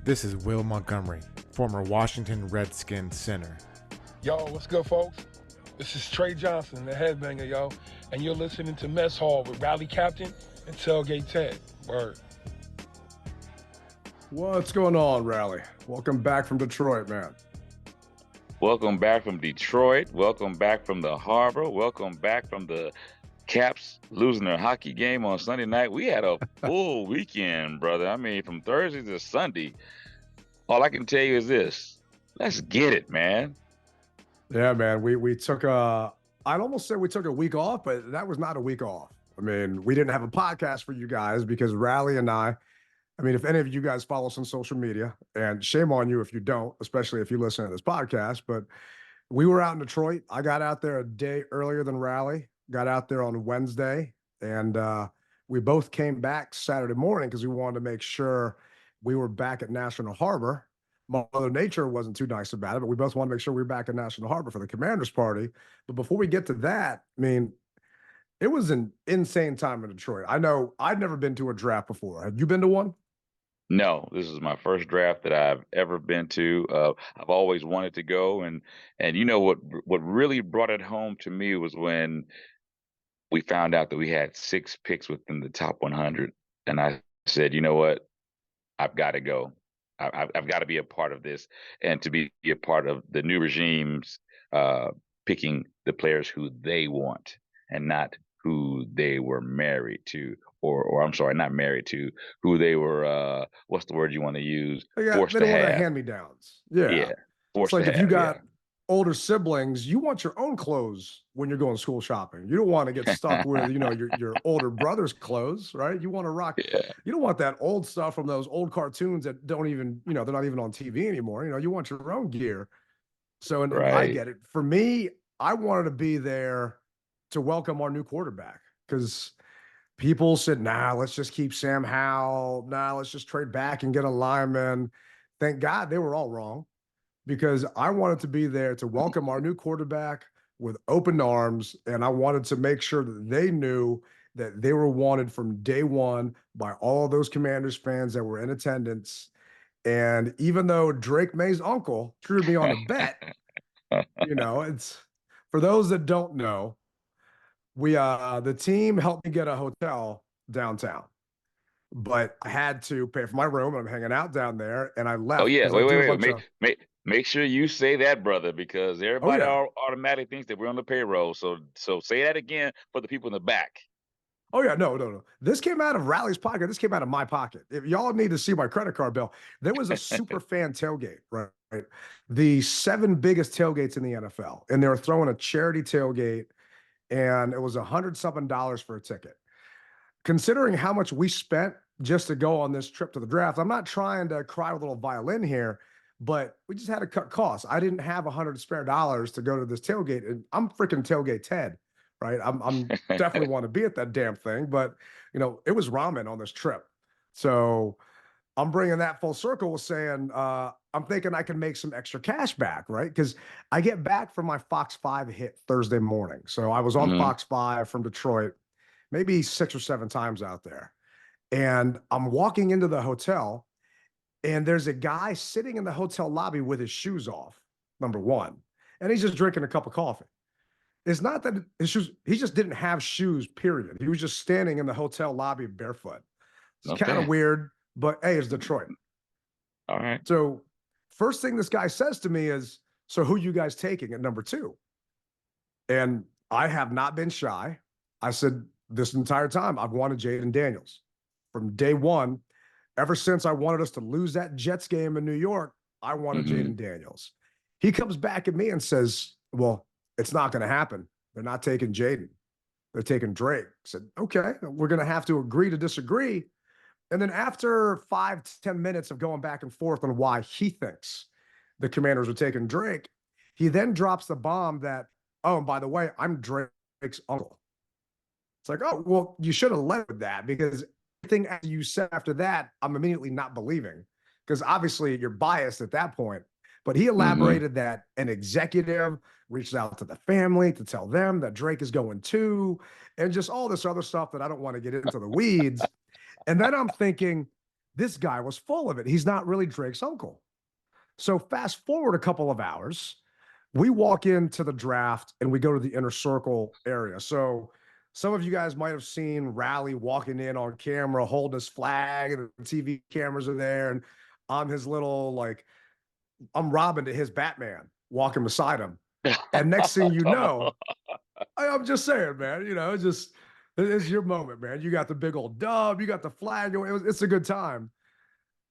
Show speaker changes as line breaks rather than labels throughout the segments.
This is Will Montgomery, former Washington Redskins center.
Yo, what's good, folks? This is Trey Johnson, the headbanger, yo, and you're listening to Mess Hall with Rally Captain and Tailgate Ted. Word.
What's going on, Rally? Welcome back from Detroit, man.
Welcome back from Detroit. Welcome back from the harbor. Welcome back from the Caps losing their hockey game on Sunday night. We had a full weekend, brother. I mean, from Thursday to Sunday. All I can tell you is this. Let's get it, man.
Yeah, man. We took I'd almost say we took a week off, but that was not a week off. I mean, we didn't have a podcast for you guys because Rally and I mean, if any of you guys follow us on social media, and shame on you if you don't, especially if you listen to this podcast, but we were out in Detroit. I got out there a day earlier than Rally, got out there on Wednesday, and we both came back Saturday morning because we wanted to make sure we were back at National Harbor. Mother Nature wasn't too nice about it, but we both wanted to make sure we were back at National Harbor for the Commanders party. But before we get to that, I mean, it was an insane time in Detroit. I know I'd never been to a draft before. Have you been to one?
No, this is my first draft that I've ever been to. I've always wanted to go, and you know what really brought it home to me was when we found out that we had 6 picks within the top 100, and I said, you know what, I've got to go. I've got to be a part of this, and to be a part of the new regime's picking the players who they want and not who they were married to, or I'm sorry, not married to, who they were. What's the word you want to use? Forced
they
to
don't want
have.
hand-me-downs. Yeah.
Yeah,
It's
forced
like
to
if you
have.
got
Yeah.
older siblings, you want your own clothes when you're going school shopping. You don't want to get stuck with, your older brother's clothes, right? You want to rock.
Yeah.
You don't want that old stuff from those old cartoons that don't even, they're not even on TV anymore. You want your own gear. So, and I
Right.
get it. For me, I wanted to be there to welcome our new quarterback because people said, nah, let's just keep Sam Howell. Nah, let's just trade back and get a lineman. Thank God they were all wrong because I wanted to be there to welcome our new quarterback with open arms. And I wanted to make sure that they knew that they were wanted from day one by all those Commanders fans that were in attendance. And even though Drake May's uncle screwed me on a bet, it's for those that don't know, the team helped me get a hotel downtown, but I had to pay for my room. I'm hanging out down there, and I
Oh
left
yeah.
because I
Wait,
do a
wait, wait.
bunch of.
Make sure you say that, brother, because
Oh
everybody
yeah,
automatically thinks that we're on the payroll. So say that again for the people in the back.
oh yeah, no, no, no. This came out of Rally's pocket. This came out of my pocket. If y'all need to see my credit card bill, there was a super fan tailgate, right? The 7 biggest tailgates in the NFL, and they were throwing a charity tailgate, and it was $100-something for a ticket. Considering how much we spent just to go on this trip to the draft, I'm not trying to cry with a little violin here, but we just had to cut costs. I didn't have $100 spare dollars to go to this tailgate, and I'm freaking tailgate Ted, right? I'm definitely want to be at that damn thing, but it was ramen on this trip, so I'm bringing that full circle, saying I'm thinking I can make some extra cash back, right? Because I get back from my Fox 5 hit Thursday morning, so I was on
Hmm.
Fox 5 from Detroit maybe 6 or 7 times out there. And I'm walking into the hotel, and there's a guy sitting in the hotel lobby with his shoes off, number one. And he's just drinking a cup of coffee. It's not that his shoes, he just didn't have shoes, period. He was just standing in the hotel lobby barefoot. It's kind of
Okay.
weird, but hey, it's Detroit.
All right.
So, first thing this guy says to me is, so who you guys taking at number 2? And I have not been shy. I said, this entire time, I've wanted Jayden Daniels from day one. Ever since I wanted us to lose that Jets game in New York, I wanted
Hmm.
Jayden Daniels. He comes back at me and says, well, it's not going to happen. They're not taking Jayden. They're taking Drake. I said, okay, we're going to have to agree to disagree. And then after 5 to 10 minutes of going back and forth on why he thinks the Commanders are taking Drake, he then drops the bomb that, oh, and by the way, I'm Drake's uncle. It's like, oh, well, you should have led with that because everything you said after that, I'm immediately not believing because obviously you're biased at that point. But he
Hmm.
elaborated that an executive reached out to the family to tell them that Drake is going too, and just all this other stuff that I don't want to get into the weeds. And then I'm thinking, This guy was full of it. He's not really Drake's uncle. So fast forward a couple of hours, we walk into the draft and we go to the inner circle area. So some of you guys might have seen Rally walking in on camera, holding his flag, and the TV cameras are there. And I'm his little, like, I'm Robin to his Batman walking beside him. And next thing you know, I'm just saying, man, it's your moment, man. You got the big old dub, you got the flag. It's a good time.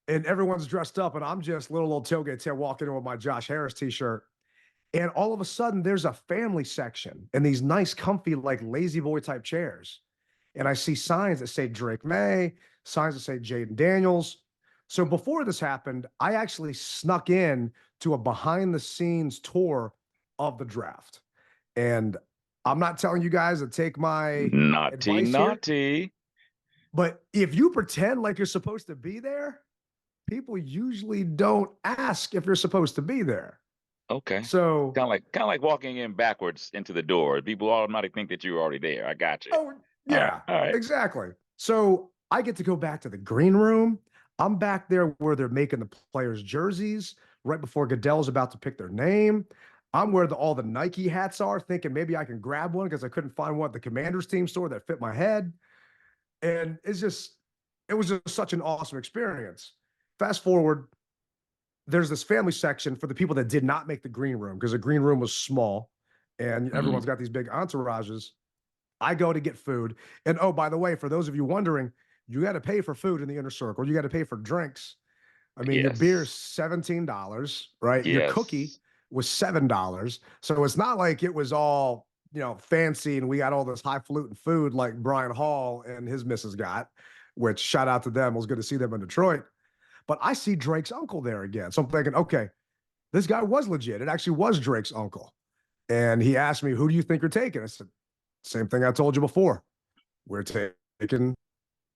And everyone's dressed up, and I'm just little old tailgate Ted walking in with my Josh Harris t-shirt. And all of a sudden, there's a family section and these nice, comfy, like lazy boy type chairs. And I see signs that say Drake Maye, signs that say Jayden Daniels. So before this happened, I actually snuck in to a behind the scenes tour of the draft. And I'm not telling you guys to take my
Naughty,
advice here,
naughty.
but if you pretend like you're supposed to be there, people usually don't ask if you're supposed to be there.
Okay.
So
Kind of like walking in backwards into the door. People automatically think that you're already there. I got you.
oh yeah,
All right.
exactly. So I get to go back to the green room. I'm back there where they're making the players' jerseys right before Goodell's about to pick their name. I'm where all the Nike hats are, thinking maybe I can grab one because I couldn't find one at the Commanders team store that fit my head. And it was just such an awesome experience. Fast forward, there's this family section for the people that did not make the green room because the green room was small and everyone's got these big entourages. I go to get food. And oh, by the way, for those of you wondering, you got to pay for food in the inner circle. You got to pay for drinks. I mean, your beer is $17, right? Your cookie
Yes.
was $7. So it's not like it was all, fancy and we got all this highfalutin food like Brian Hall and his missus got, which shout out to them. It was good to see them in Detroit. But I see Drake's uncle there again. So I'm thinking, okay, this guy was legit. It actually was Drake's uncle. And he asked me, who do you think you're taking? I said, same thing I told you before. We're taking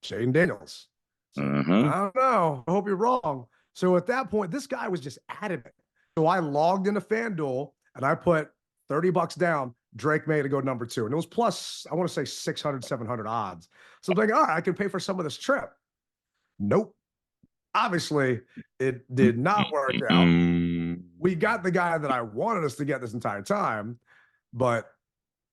Jayden Daniels. So, I don't know. I hope you're wrong. So at that point, this guy was just adamant. So I logged into FanDuel and I put $30 down, Drake Maye to go number 2. And it was plus, I want to say 600, 700 odds. So I'm like, all right, I can pay for some of this trip. Nope. Obviously, it did not work out. We got the guy that I wanted us to get this entire time, but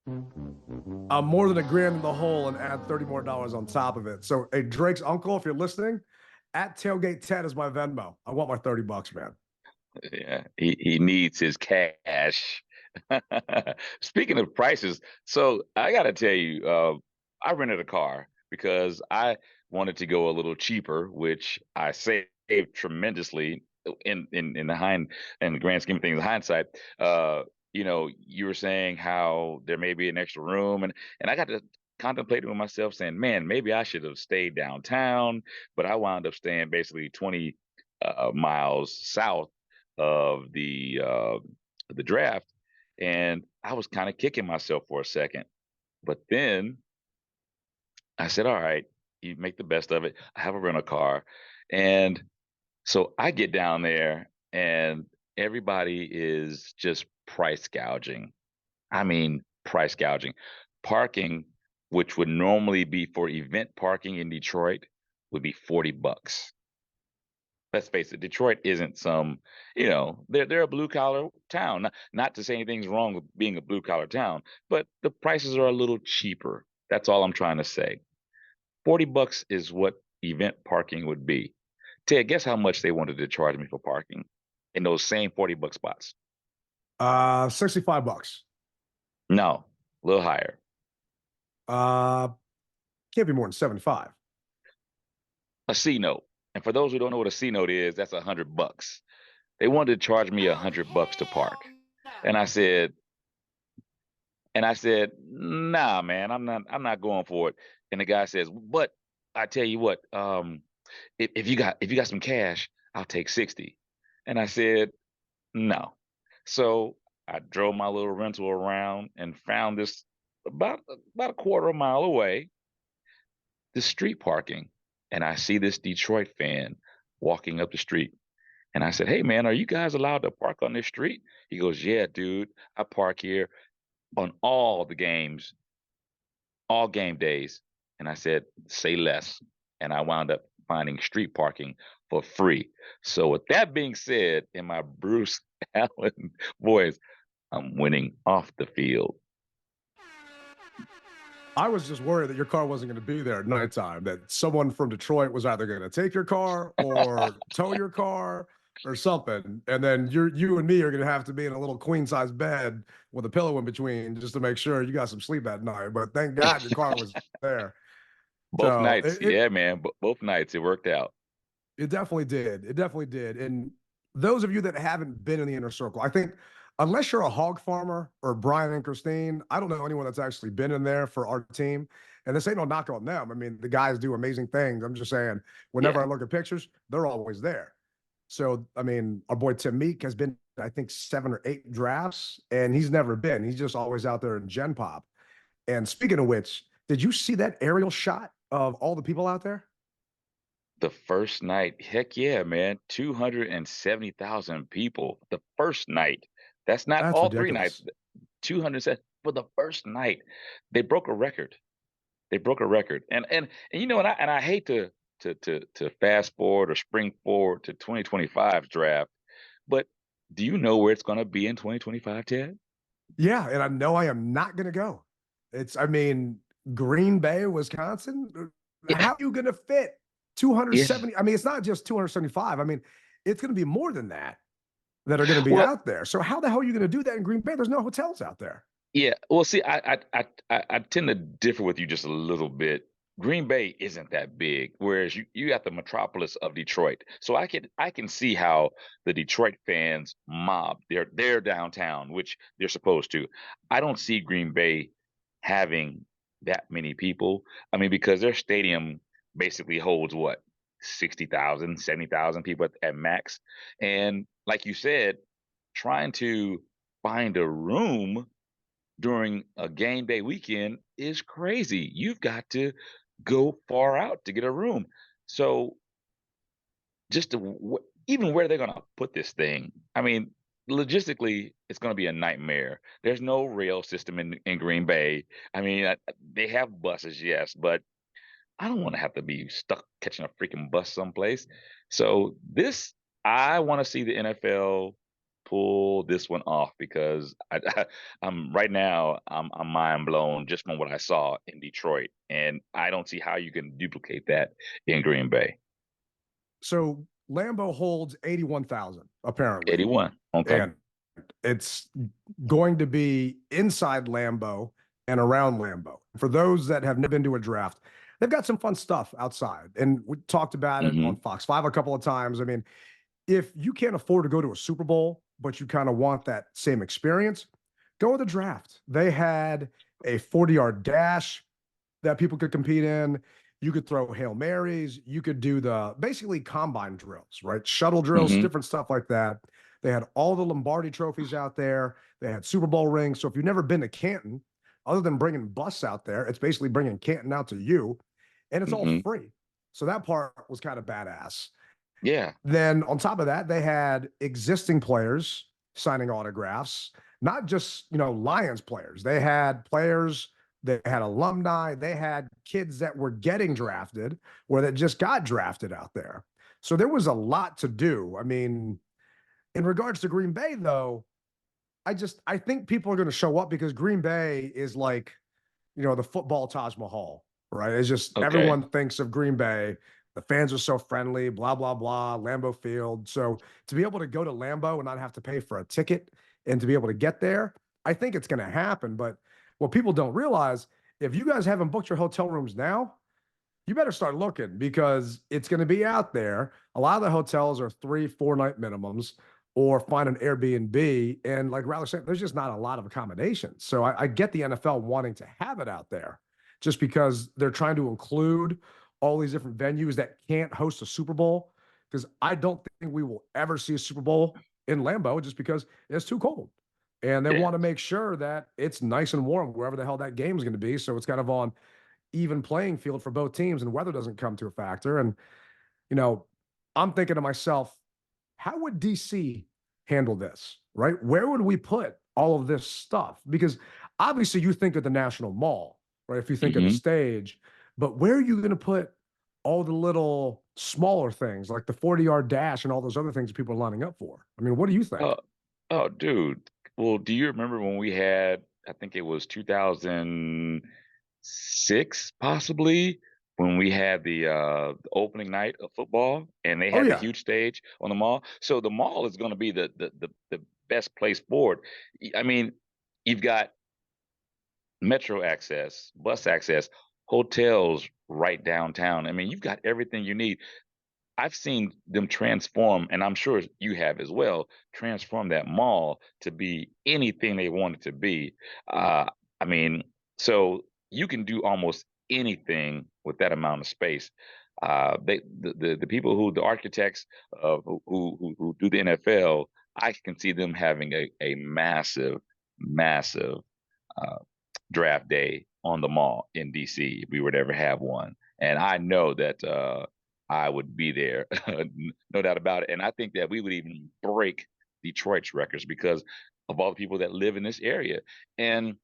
I'm more than a grand in the hole and add $30 more on top of it. So, hey, Drake's uncle, if you're listening, at Tailgate Ted is my Venmo. I want my $30, man.
Yeah, he needs his cash. Speaking of prices, so I gotta tell you, I rented a car because I wanted to go a little cheaper, which I saved tremendously in the grand scheme of things, hindsight. You were saying how there may be an extra room, and I got to contemplating with myself, saying, man, maybe I should have stayed downtown, but I wound up staying basically 20 miles south of the draft, and I was kind of kicking myself for a second. But then I said, all right, you make the best of it. I have a rental car. And so I get down there and everybody is just price gouging. I mean, price gouging. Parking, which would normally be for event parking in Detroit, would be $40. Let's face it, Detroit isn't some, they're a blue collar town. Not to say anything's wrong with being a blue collar town, but the prices are a little cheaper. That's all I'm trying to say. $40 is what event parking would be. Ted, guess how much they wanted to charge me for parking in those same $40 spots?
$65.
No, a little higher.
Can't be more than 75.
A C note. And for those who don't know what a C note is, that's $100. They wanted to charge me $100 to park. And I said, nah, man, I'm not going for it. And the guy says, but I tell you what, if you got some cash, I'll take 60. And I said, no. So I drove my little rental around and found this about a quarter of a mile away, the street parking. And I see this Detroit fan walking up the street. And I said, hey, man, are you guys allowed to park on this street? He goes, yeah, dude, I park here on all the games, all game days. And I said, say less. And I wound up finding street parking for free. So with that being said, in my Bruce Allen voice, I'm winning off the field.
I was just worried that your car wasn't going to be there at nighttime, that someone from Detroit was either going to take your car or tow your car or something. And then you and me are going to have to be in a little queen size bed with a pillow in between just to make sure you got some sleep at night. But thank God your car was there.
Both
So
nights, yeah, man. Both nights it worked out.
it definitely did. It definitely did. And those of you that haven't been in the inner circle, I think unless you're a hog farmer or Brian and Christine, I don't know anyone that's actually been in there for our team. And this ain't no knock on them. I mean, the guys do amazing things. I'm just saying, whenever
Yeah.
I look at pictures, they're always there. So, I mean, our boy Tim Meek has been, I think, 7 or 8 drafts, and he's never been. He's just always out there in Gen Pop. And speaking of which, did you see that aerial shot of all the people out there?
The first night, heck yeah, man. 270,000 people the first night. That's not
That's
all 3 nights.
ridiculous.
200 for the first night. They broke a record. They broke a record. And you know, and I hate to fast forward or spring forward to 2025's draft, but do you know where it's going to be in 2025, Ted?
Yeah, and I know I am not going to go. I mean, Green Bay, Wisconsin.
Yeah.
How are you going to fit
Yeah.
270? I mean, it's not just 275. I mean, it's going to be more than that are going to be
Well,
out there. So how the hell are you going to do that in Green Bay? There's no hotels out there.
yeah. Well, see, I tend to differ with you just a little bit. Green Bay isn't that big, whereas you got the metropolis of Detroit. So I can see how the Detroit fans mob their downtown, which they're supposed to. I don't see Green Bay having that many people. I mean, because their stadium basically holds what, 60,000, 70,000 people at max. And like you said, trying to find a room during a game day weekend is crazy. You've got to go far out to get a room. So just even where they're going to put this thing, I mean, logistically, it's going to be a nightmare. There's no rail system in Green Bay. I mean, they have buses, yes, but I don't want to have to be stuck catching a freaking bus someplace. So I want to see the NFL pull this one off because I'm right now I'm mind blown just from what I saw in Detroit, and I don't see how you can duplicate that in Green Bay.
So Lambeau holds 81,000 apparently,
81. Okay.
and it's going to be inside Lambeau and around Lambeau. For those that have never been to a draft, they've got some fun stuff outside, and we talked about it
Hmm.
on Fox 5 a couple of times. I mean, if you can't afford to go to a Super Bowl, but you kind of want that same experience, go to the draft. They had a 40-yard dash that people could compete in. You could throw Hail Marys. You could do the basically combine drills, right? Shuttle drills,
Hmm.
different stuff like that. They had all the Lombardi trophies out there. They had Super Bowl rings. So if you've never been to Canton, other than bringing bus out there, it's basically bringing Canton out to you, and it's all
Hmm.
free. So that part was kind of badass.
Yeah.
Then on top of that, they had existing players signing autographs, not just, Lions players. They had players, they had alumni, they had kids that were getting drafted or that just got drafted out there. So there was a lot to do. I mean, in regards to Green Bay, though, I think people are going to show up because Green Bay is like, the football Taj Mahal, right? It's just
Okay.
everyone thinks of Green Bay. The fans are so friendly, blah, blah, blah, Lambeau Field. So to be able to go to Lambeau and not have to pay for a ticket and to be able to get there, I think it's going to happen. But what people don't realize, if you guys haven't booked your hotel rooms now, you better start looking because it's going to be out there. A lot of the hotels are 3, 4 night minimums or find an Airbnb. And like Riley said, there's just not a lot of accommodations. So I get the NFL wanting to have it out there just because they're trying to include all these different venues that can't host a Super Bowl. Because I don't think we will ever see a Super Bowl in Lambeau just because it's too cold. And they
Yeah.
want to make sure that it's nice and warm wherever the hell that game is going to be. So it's kind of on even playing field for both teams and weather doesn't come to a factor. And, you know, I'm thinking to myself, how would DC handle this, right? Where would we put all of this stuff? Because obviously you think of the National Mall, right? If you think of the
Hmm.
stage, but where are you going to put all the little smaller things like the 40-yard dash and all those other things people are lining up for. I mean, what do you think?
Oh, oh, dude. Well, do you remember when we had, I think it was 2006, possibly, when we had the opening night of football and they
Oh
had the
yeah.
huge stage on the mall. So the mall is going to be the best place for it. I mean, you've got metro access, bus access, hotels right downtown. I mean, you've got everything you need. I've seen them transform, and I'm sure you have as well, transform that mall to be anything they want it to be. Uh, I mean, so you can do almost anything with that amount of space. The people who the architects who do the NFL, I can see them having a massive uh, draft day on the mall in DC if we were to ever have one. And I know that I would be there, no doubt about it. And I think that we would even break Detroit's records because of all the people that live in this area. And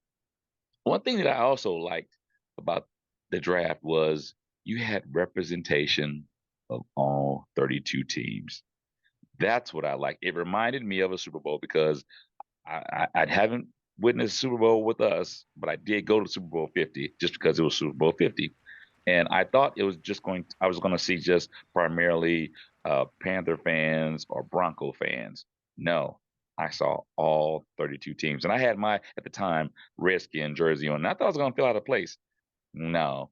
one thing that I also liked about the draft was you had representation of all 32 teams. That's what I like. It reminded me of a Super Bowl because I haven't witnessed Super Bowl with us, but I did go to Super Bowl 50 just because it was Super Bowl 50. And I thought it was I was going to see just primarily Panther fans or Bronco fans. No, I saw all 32 teams. And I had at the time, Redskin jersey on. And I thought I was going to feel out of place. No,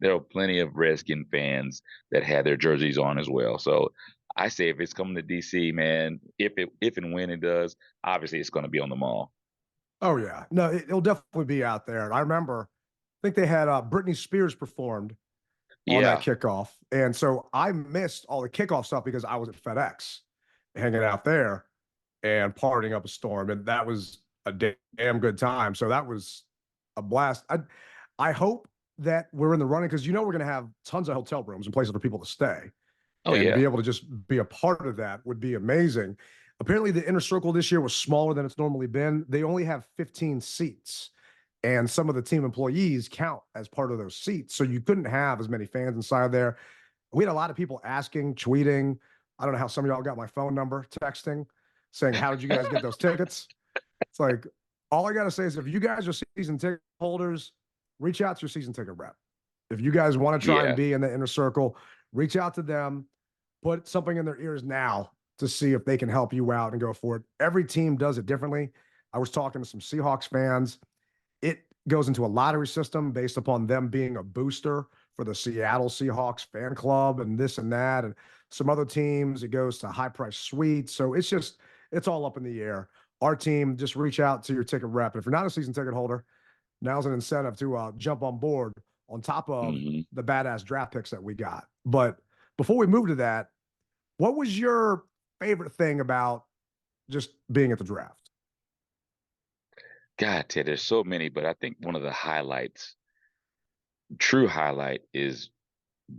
there were plenty of Redskin fans that had their jerseys on as well. So I say if it's coming to DC, man, if and when it does, obviously it's going to be on the mall.
Oh yeah. No, it'll definitely be out there. And I remember, I think they had Britney Spears performed on that
Yeah.
kickoff. And so I missed all the kickoff stuff because I was at FedEx hanging out there and partying up a storm. And that was a damn good time. So that was a blast. I hope that we're in the running because we're going to have tons of hotel rooms and places for people to stay.
Oh
And to be
yeah.
able to just be a part of that would be amazing. Apparently, the inner circle this year was smaller than it's normally been. They only have 15 seats, and some of the team employees count as part of those seats. So you couldn't have as many fans inside there. We had a lot of people asking, tweeting. I don't know how some of y'all got my phone number, texting, saying, "How did you guys get those tickets?" It's like, all I got to say is if you guys are season ticket holders, reach out to your season ticket rep. If you guys want to try and
Yeah.
be in the inner circle, reach out to them, put something in their ears now to see if they can help you out and go for it. Every team does it differently. I was talking to some Seahawks fans. It goes into a lottery system based upon them being a booster for the Seattle Seahawks fan club and this and that. And some other teams, it goes to high price suites. So it's all up in the air. Our team, just reach out to your ticket rep. If you're not a season ticket holder, now's an incentive to jump on board on top of
Hmm.
the badass draft picks that we got. But before we move to that, what was your favorite thing about just being at the draft?
God, Ted, there's so many, but I think one of the highlights, true highlight, is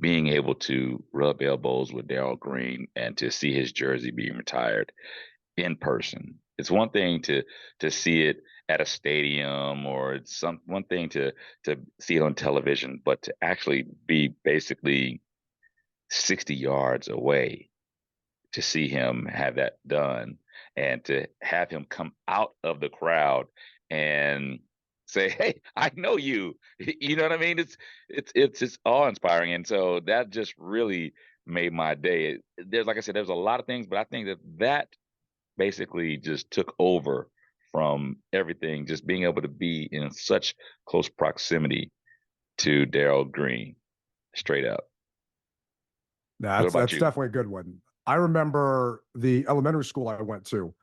being able to rub elbows with Darrell Green and to see his jersey being retired in person. It's one thing to see it at a stadium, or it's one thing to see it on television, but to actually be basically 60 yards away to see him have that done and to have him come out of the crowd and say, "Hey, I know you." You know what I mean? It's just awe-inspiring, and so that just really made my day. There's, like I said, there's a lot of things, but I think that basically just took over from everything, just being able to be in such close proximity to Darrell Green, straight up. What
That's
about
that's
you?
definitely a good one. I remember the elementary school I went to.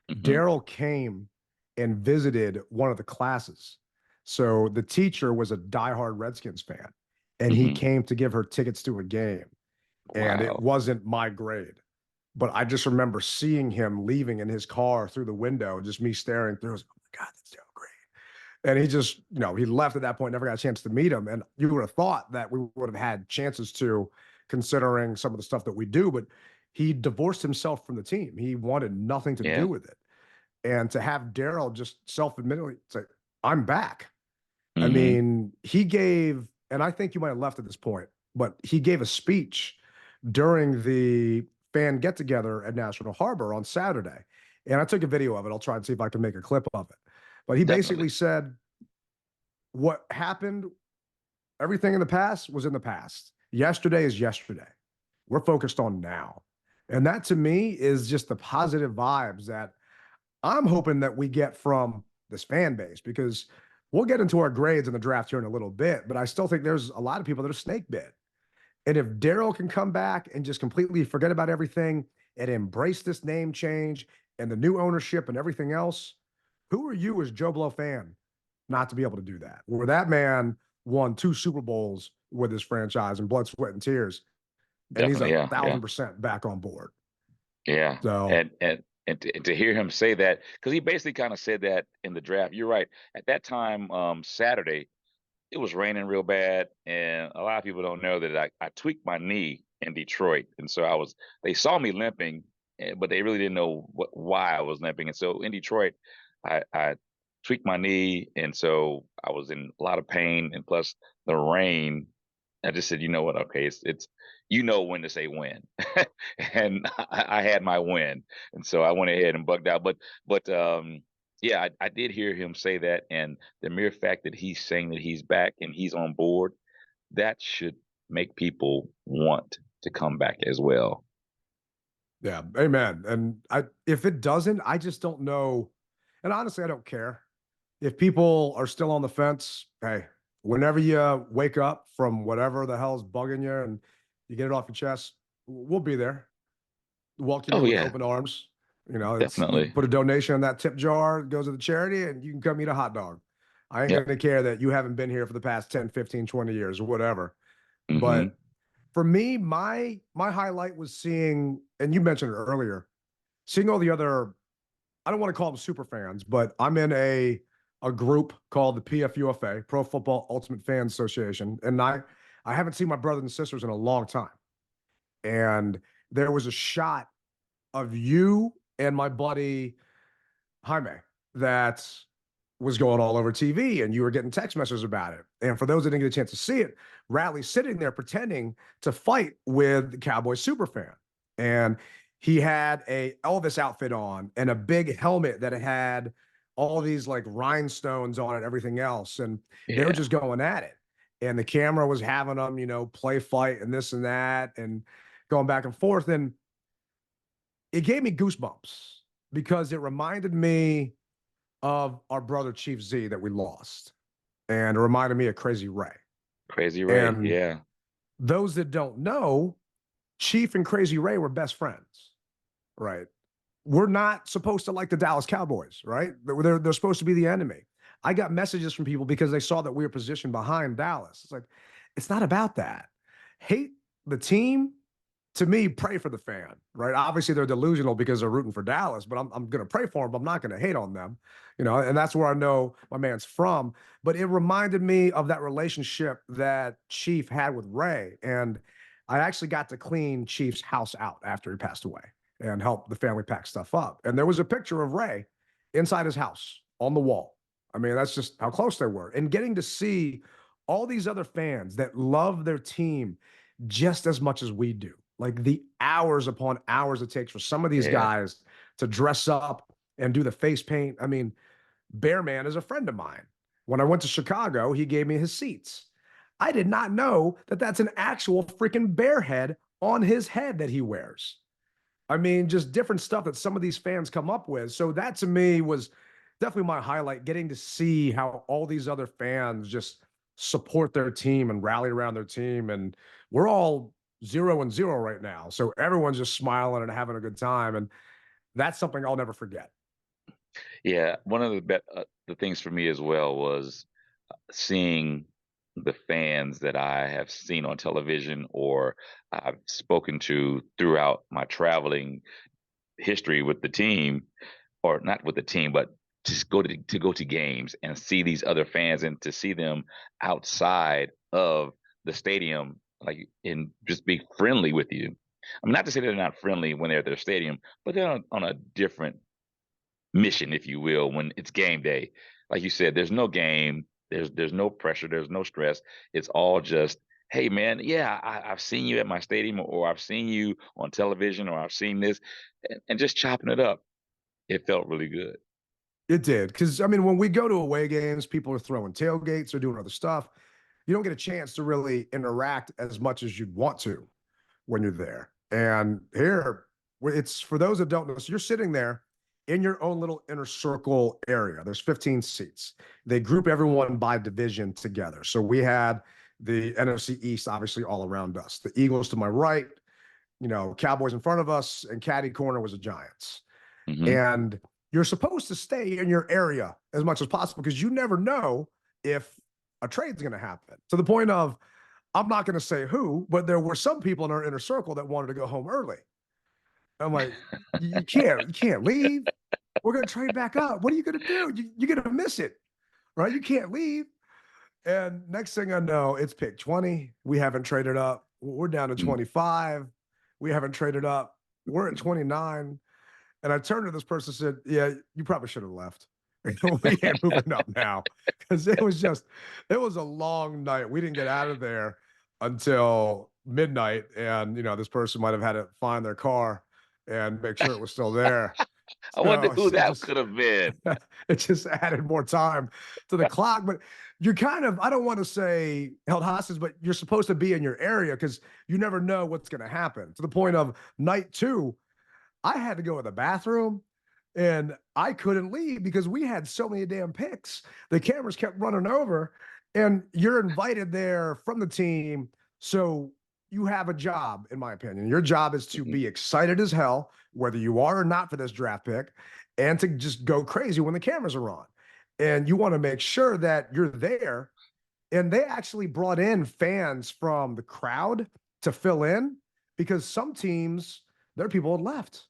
Hmm.
Daryl came and visited one of the classes. So the teacher was a diehard Redskins fan, and he
Hmm.
came to give her tickets to a game. And it
Wow.
wasn't my grade. But I just remember seeing him leaving in his car through the window, just me staring through. I was like, oh my God, that's Daryl Green. And he just, he left at that point, never got a chance to meet him. And you would have thought that we would have had chances to, considering some of the stuff that we do, but he divorced himself from the team. He wanted nothing to
Yeah.
do with it. And to have Daryl just self-admittedly say, I'm back. I
Hmm.
mean, he gave, and I think you might have left at this point, but he gave a speech during the fan get together at National Harbor on Saturday. And I took a video of it. I'll try and see if I can make a clip of it. But he
Definitely.
basically said, what happened, everything in the past was in the past. Yesterday is yesterday. We're focused on now. And that to me is just the positive vibes that I'm hoping that we get from this fan base, because we'll get into our grades in the draft here in a little bit, but I still think there's a lot of people that are snake bit. And if Daryl can come back and just completely forget about everything and embrace this name change and the new ownership and everything else, who are you as Joe Blow fan not to be able to do that? Where that man won 2 Super Bowls with his franchise and blood, sweat, and tears, and he's
Definitely.
a
Yeah. Yeah.
1000% back on board.
Yeah.
So
And to hear him say that, because he basically kind of said that in the draft. You're right. At that time, Saturday, it was raining real bad, and a lot of people don't know that I tweaked my knee in Detroit, and so they saw me limping, but they really didn't know why I was limping. And so in Detroit, I tweaked my knee, and so I was in a lot of pain, and plus the rain. I just said, you know what? Okay, it's when to say when, and I had my win, and so I went ahead and bugged out. But yeah, I did hear him say that, and the mere fact that he's saying that he's back and he's on board, that should make people want to come back as well.
yeah, amen. And if it doesn't, I just don't know. And honestly, I don't care. If people are still on the fence, hey, whenever you wake up from whatever the hell's bugging you and you get it off your chest, we'll be there. Welcome
Oh
you with
yeah,
open arms. It's you
definitely.
put a donation in that tip jar, it goes to the charity, and you can come eat a hot dog. I ain't
Yep.
gonna care that you haven't been here for the past 10, 15, 20 years or whatever.
Hmm.
But for me, my highlight was seeing, and you mentioned it earlier, seeing all the other, I don't want to call them super fans, but I'm in a group called the PFUFA, Pro Football Ultimate Fans Association, and I haven't seen my brothers and sisters in a long time. And there was a shot of you and my buddy Jaime that was going all over TV, and you were getting text messages about it. And for those that didn't get a chance to see it, Radley's sitting there pretending to fight with the Cowboys superfan. And he had a Elvis outfit on and a big helmet that had all these like rhinestones on it, everything else. And they were
Yeah.
just going at it. And the camera was having them, play fight and this and that and going back and forth. And it gave me goosebumps because it reminded me of our brother Chief Z that we lost, and it reminded me of Crazy Ray.
Crazy Ray.
And
Yeah.
those that don't know, Chief and Crazy Ray were best friends, right? We're not supposed to like the Dallas Cowboys, right? They're supposed to be the enemy. I got messages from people because they saw that we were positioned behind Dallas. It's like, it's not about that. Hate the team, to me, pray for the fan, right? Obviously, they're delusional because they're rooting for Dallas, but I'm going to pray for them. But I'm not going to hate on them, and that's where I know my man's from. But it reminded me of that relationship that Chief had with Ray. And I actually got to clean Chief's house out after he passed away and help the family pack stuff up. And there was a picture of Ray inside his house on the wall. I mean, that's just how close they were. And getting to see all these other fans that love their team just as much as we do. Like the hours upon hours it takes for some of these
Yeah.
guys to dress up and do the face paint. I mean, Bearman is a friend of mine. When I went to Chicago, he gave me his seats. I did not know that that's an actual freaking bear head on his head that he wears. I mean, just different stuff that some of these fans come up with. So that to me was definitely my highlight, getting to see how all these other fans just support their team and rally around their team. And we're all 0-0 right now. So everyone's just smiling and having a good time. And that's something I'll never forget.
Yeah. One of the things for me as well was seeing the fans that I have seen on television or I've spoken to throughout my traveling history with the team, or not with the team, but just go to games and see these other fans and to see them outside of the stadium, like and just be friendly with you. I mean, not to say they're not friendly when they're at their stadium, but they're on a different mission, if you will, when it's game day. Like you said, there's no game, there's no pressure, there's no stress. It's all just, hey man, yeah, I've seen you at my stadium, or I've seen you on television, or I've seen this, and just chopping it up. It felt really good.
It did. Because, I mean, when we go to away games, people are throwing tailgates or doing other stuff. You don't get a chance to really interact as much as you'd want to when you're there. And here, it's for those that don't know, so you're sitting there in your own little inner circle area. There's 15 seats. They group everyone by division together. So we had the NFC East, obviously, all around us. The Eagles to my right, Cowboys in front of us, and caddy corner was the Giants.
Hmm.
And you're supposed to stay in your area as much as possible because you never know if a trade's going to happen. To the point of, I'm not going to say who, but there were some people in our inner circle that wanted to go home early. I'm like, you can't leave. We're going to trade back up. What are you going to do? You're going to miss it, right? You can't leave. And next thing I know, it's pick 20. We haven't traded up. We're down to 25. We haven't traded up. We're at 29. And I turned to this person and said, yeah, you probably should have left. We ain't moving up now. Because it was a long night. We didn't get out of there until midnight. And, this person might have had to find their car and make sure it was still there.
I wonder
So
who
it
that
just
could have been.
it just added more time to the clock. But you're kind of, I don't want to say held hostage, but you're supposed to be in your area because you never know what's going to happen. To the point of night two, I had to go to the bathroom and I couldn't leave because we had so many damn picks. The cameras kept running over, and you're invited there from the team. So you have a job, in my opinion. Your job is to
Mhm.
be excited as hell, whether you are or not for this draft pick, and to just go crazy when the cameras are on. And you want to make sure that you're there. And they actually brought in fans from the crowd to fill in because some teams, their people had left.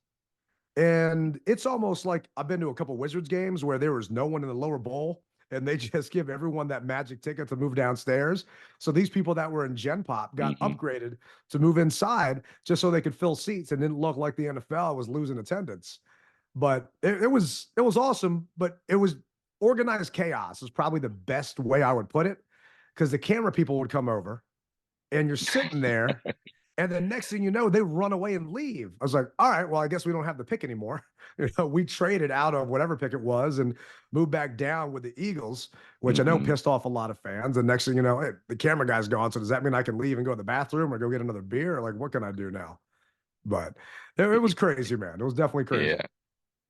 And it's almost like I've been to a couple Wizards games where there was no one in the lower bowl and they just give everyone that magic ticket to move downstairs. So these people that were in Gen Pop got
Mhm.
upgraded to move inside just so they could fill seats and didn't look like the NFL was losing attendance. But it was awesome, but it was organized chaos is probably the best way I would put it because the camera people would come over and you're sitting there and then next thing you know, they run away and leave. I was like, all right, well, I guess we don't have the pick anymore. We traded out of whatever pick it was and moved back down with the Eagles, which I know
Mhm.
pissed off a lot of fans. And next thing you know, hey, the camera guy's gone. So does that mean I can leave and go to the bathroom or go get another beer? Like, what can I do now? But it was crazy, man. It was definitely crazy.
Yeah,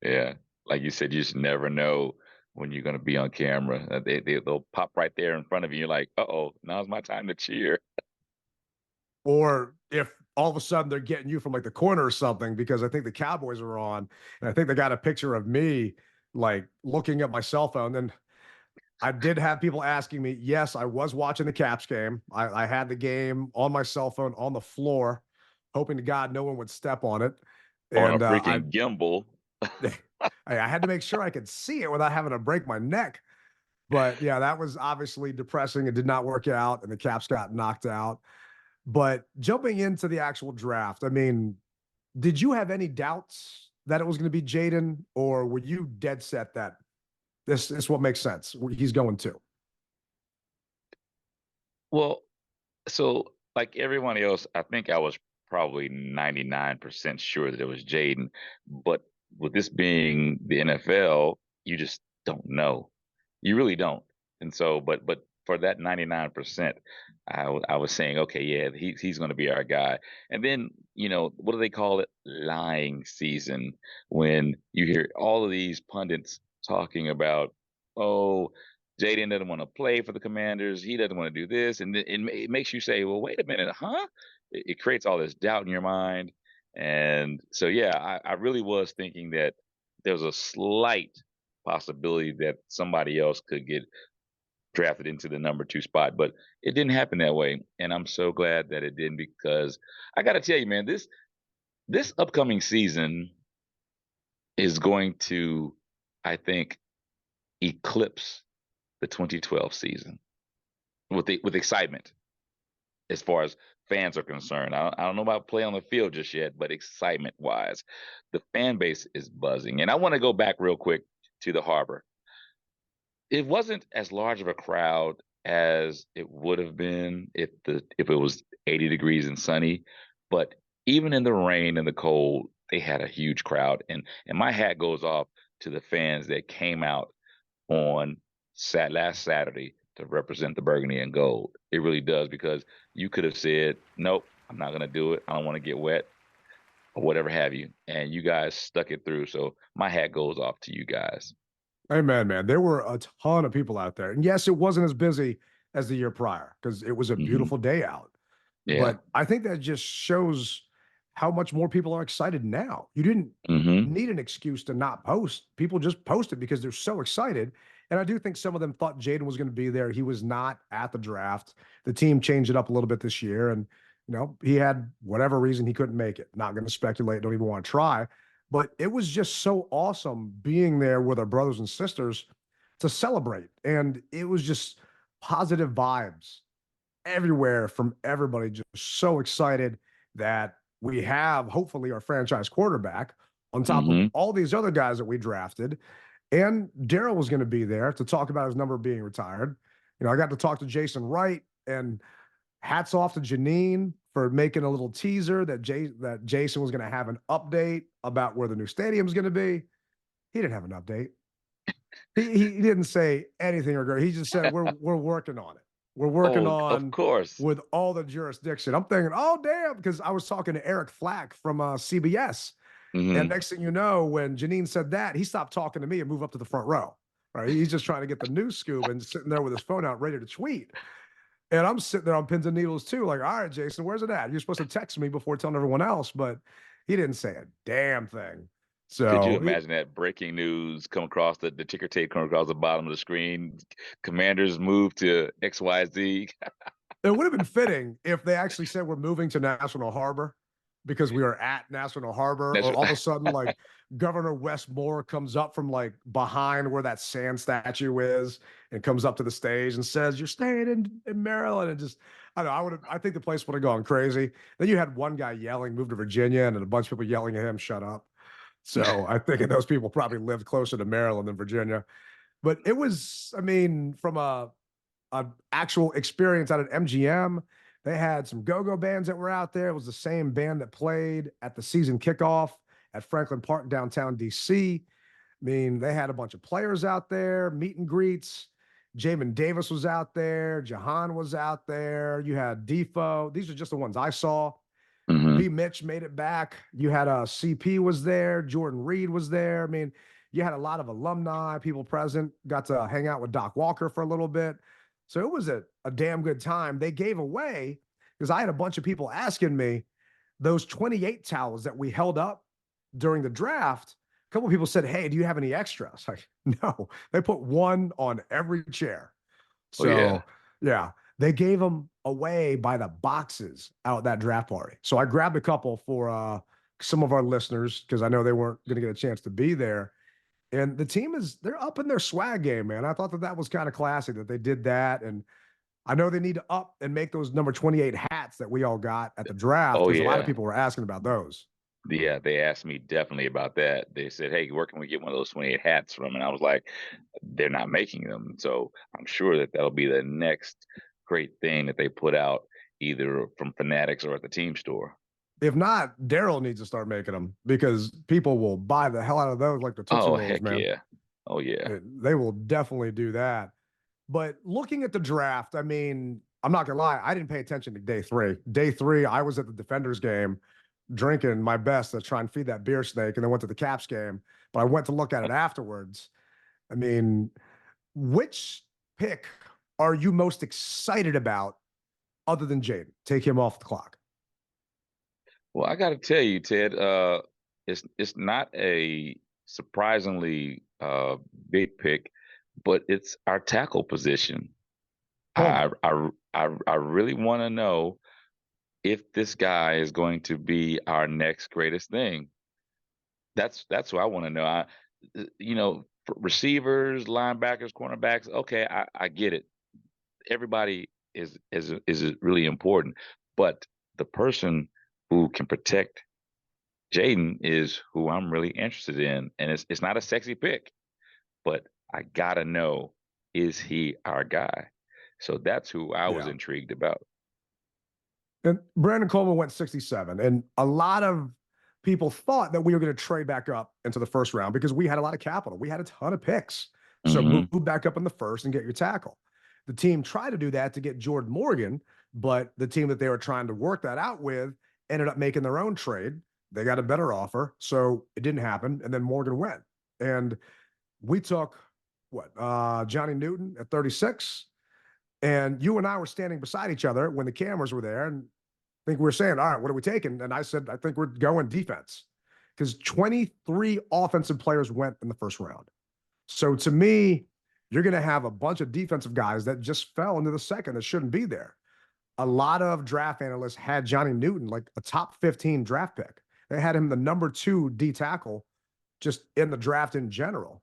yeah. Like you said, you just never know when you're going to be on camera. They'll pop right there in front of you. You're like, uh-oh, now's my time to cheer.
Or if all of a sudden they're getting you from like the corner or something, because I think the Cowboys are on, and I think they got a picture of me like looking at my cell phone. And I did have people asking me, yes, I was watching the Caps game. I had the game on my cell phone on the floor, hoping to God no one would step on it.
On a
And
freaking gimbal.
I had to make sure I could see it without having to break my neck. But yeah, that was obviously depressing. It did not work out, and the Caps got knocked out. But jumping into the actual draft, I mean, did you have any doubts that it was going to be Jayden, or were you dead set that this is what makes sense? He's going to.
Well, so like everyone else, I think I was probably 99% sure that it was Jayden. But with this being the NFL, you just don't know. You really don't. And so, but for that 99%, I was saying, okay, yeah, he's going to be our guy. And then, what do they call it? Lying season, when you hear all of these pundits talking about, oh, Jaden doesn't want to play for the Commanders. He doesn't want to do this, and it makes you say, "Well, wait a minute, huh?" It creates all this doubt in your mind, and so yeah, I really was thinking that there was a slight possibility that somebody else could get drafted into the number 2 spot, but it didn't happen that way, and I'm so glad that it didn't, because I got to tell you, man, this upcoming season is going to, I think, eclipse the 2012 season with excitement as far as fans are concerned. I don't know about play on the field just yet, but excitement wise, the fan base is buzzing. And I want to go back real quick to the Harbor. It wasn't as large of a crowd as it would have been if it was 80 degrees and sunny, but even in the rain and the cold, they had a huge crowd, and my hat goes off to the fans that came out on last Saturday to represent the burgundy and gold. It really does, because you could have said, "Nope, I'm not going to do it. I don't want to get wet," or whatever have you, and you guys stuck it through. So my hat goes off to you guys.
Amen, man. There were a ton of people out there. And yes, it wasn't as busy as the year prior because it was a
Hmm.
beautiful day out.
Yeah.
But I think that just shows how much more people are excited now. You didn't
Hmm.
need an excuse to not post. People just posted because they're so excited. And I do think some of them thought Jayden was going to be there. He was not at the draft. The team changed it up a little bit this year. And, he had whatever reason he couldn't make it. Not going to speculate. Don't even want to try. But it was just so awesome being there with our brothers and sisters to celebrate. And it was just positive vibes everywhere from everybody, just so excited that we have hopefully our franchise quarterback on top of
Hmm.
all these other guys that we drafted. And Daryl was going to be there to talk about his number being retired. I got to talk to Jason Wright, and hats off to Janine for making a little teaser that Jason was going to have an update about where the new stadium is going to be. He didn't have an update. He didn't say anything or he just said we're working on it. We're working
Oh, of
on
course.
with all the jurisdiction. I'm thinking, oh damn, because I was talking to Eric Flack from CBS, and
Hmm.
next thing you know, when Janine said that, he stopped talking to me and moved up to the front row. Right, he's just trying to get the news scoop and sitting there with his phone out, ready to tweet. And I'm sitting there on pins and needles too, like, all right, Jason, where's it at? You're supposed to text me before telling everyone else, but he didn't say a damn thing.
Could you
So
imagine that breaking news come across the ticker tape come across the bottom of the screen? Commanders move to XYZ.
it would have been fitting if they actually said we're moving to National Harbor because we are at National Harbor,
That's
or all of a
right.
sudden, like Governor Westmore comes up from like behind where that sand statue is and comes up to the stage and says, "You're staying in Maryland." And just, I don't know, I think the place would have gone crazy. Then you had one guy yelling, "Move to Virginia," and a bunch of people yelling at him, "Shut up." So I think those people probably lived closer to Maryland than Virginia. But it was, I mean, from a actual experience out at MGM. They had some go-go bands that were out there. It was the same band that played at the season kickoff at Franklin Park downtown DC. I mean, they had a bunch of players out there, meet and greets. Jamin Davis was out there. Jahan was out there. You had Defoe. These are just the ones I saw.
Hmm.
B. Mitch made it back. You had CP was there. Jordan Reed was there. I mean, you had a lot of alumni, people present, got to hang out with Doc Walker for a little bit. So it was a damn good time. They gave away, because I had a bunch of people asking me, those 28 towels that we held up during the draft. A couple of people said, "Hey, do you have any extras?" Like, no, they put one on every chair.
Oh yeah.
So, yeah, they gave them away by the boxes out at that draft party. So I grabbed a couple for some of our listeners because I know they weren't going to get a chance to be there. And the team they're up in their swag game, man. I thought that was kind of classy that they did that. And I know they need to up and make those number 28 hats that we all got at the draft
Oh
because a lot of
yeah.
people were asking about those.
Yeah, they asked me definitely about that. They said, "Hey, where can we get one of those 28 hats from?" And I was like, "They're not making them." So I'm sure that that'll be the next great thing that they put out, either from Fanatics or at the team store.
If not, Daryl needs to start making them because people will buy the hell out of those like the Tootsie
Oh
Rolls,
heck
man.
yeah. Oh yeah.
They will definitely do that. But looking at the draft, I mean, I'm not gonna lie, I didn't pay attention to day three. Day three, I was at the Defenders game drinking my best to try and feed that beer snake, and then went to the Caps game. But I went to look at it afterwards. I mean, which pick are you most excited about other than Jayden? Take him off the clock.
Well, I got to tell you, Ted, it's not a surprisingly big pick, but it's our tackle position. I
Coleman.
I really want to know if this guy is going to be our next greatest thing. That's what I want to know. For receivers, linebackers, cornerbacks. Okay, I get it. Everybody is really important, but the person who can protect Jayden is who I'm really interested in, and it's not a sexy pick, but I gotta know, is he our guy? So that's who I was
Yeah.
intrigued about.
And Brandon Coleman went 67. And a lot of people thought that we were going to trade back up into the first round because we had a lot of capital. We had a ton of picks. So
Hmm.
move back up in the first and get your tackle. The team tried to do that to get Jordan Morgan, but the team that they were trying to work that out with ended up making their own trade. They got a better offer. So it didn't happen. And then Morgan went. And we took Johnny Newton at 36. And you and I were standing beside each other when the cameras were there. And I think we were saying, all right, what are we taking? And I said, I think we're going defense because 23 offensive players went in the first round. So to me, you're going to have a bunch of defensive guys that just fell into the second that shouldn't be there. A lot of draft analysts had Johnny Newton like a top 15 draft pick. They had him the number 2 D tackle just in the draft in general.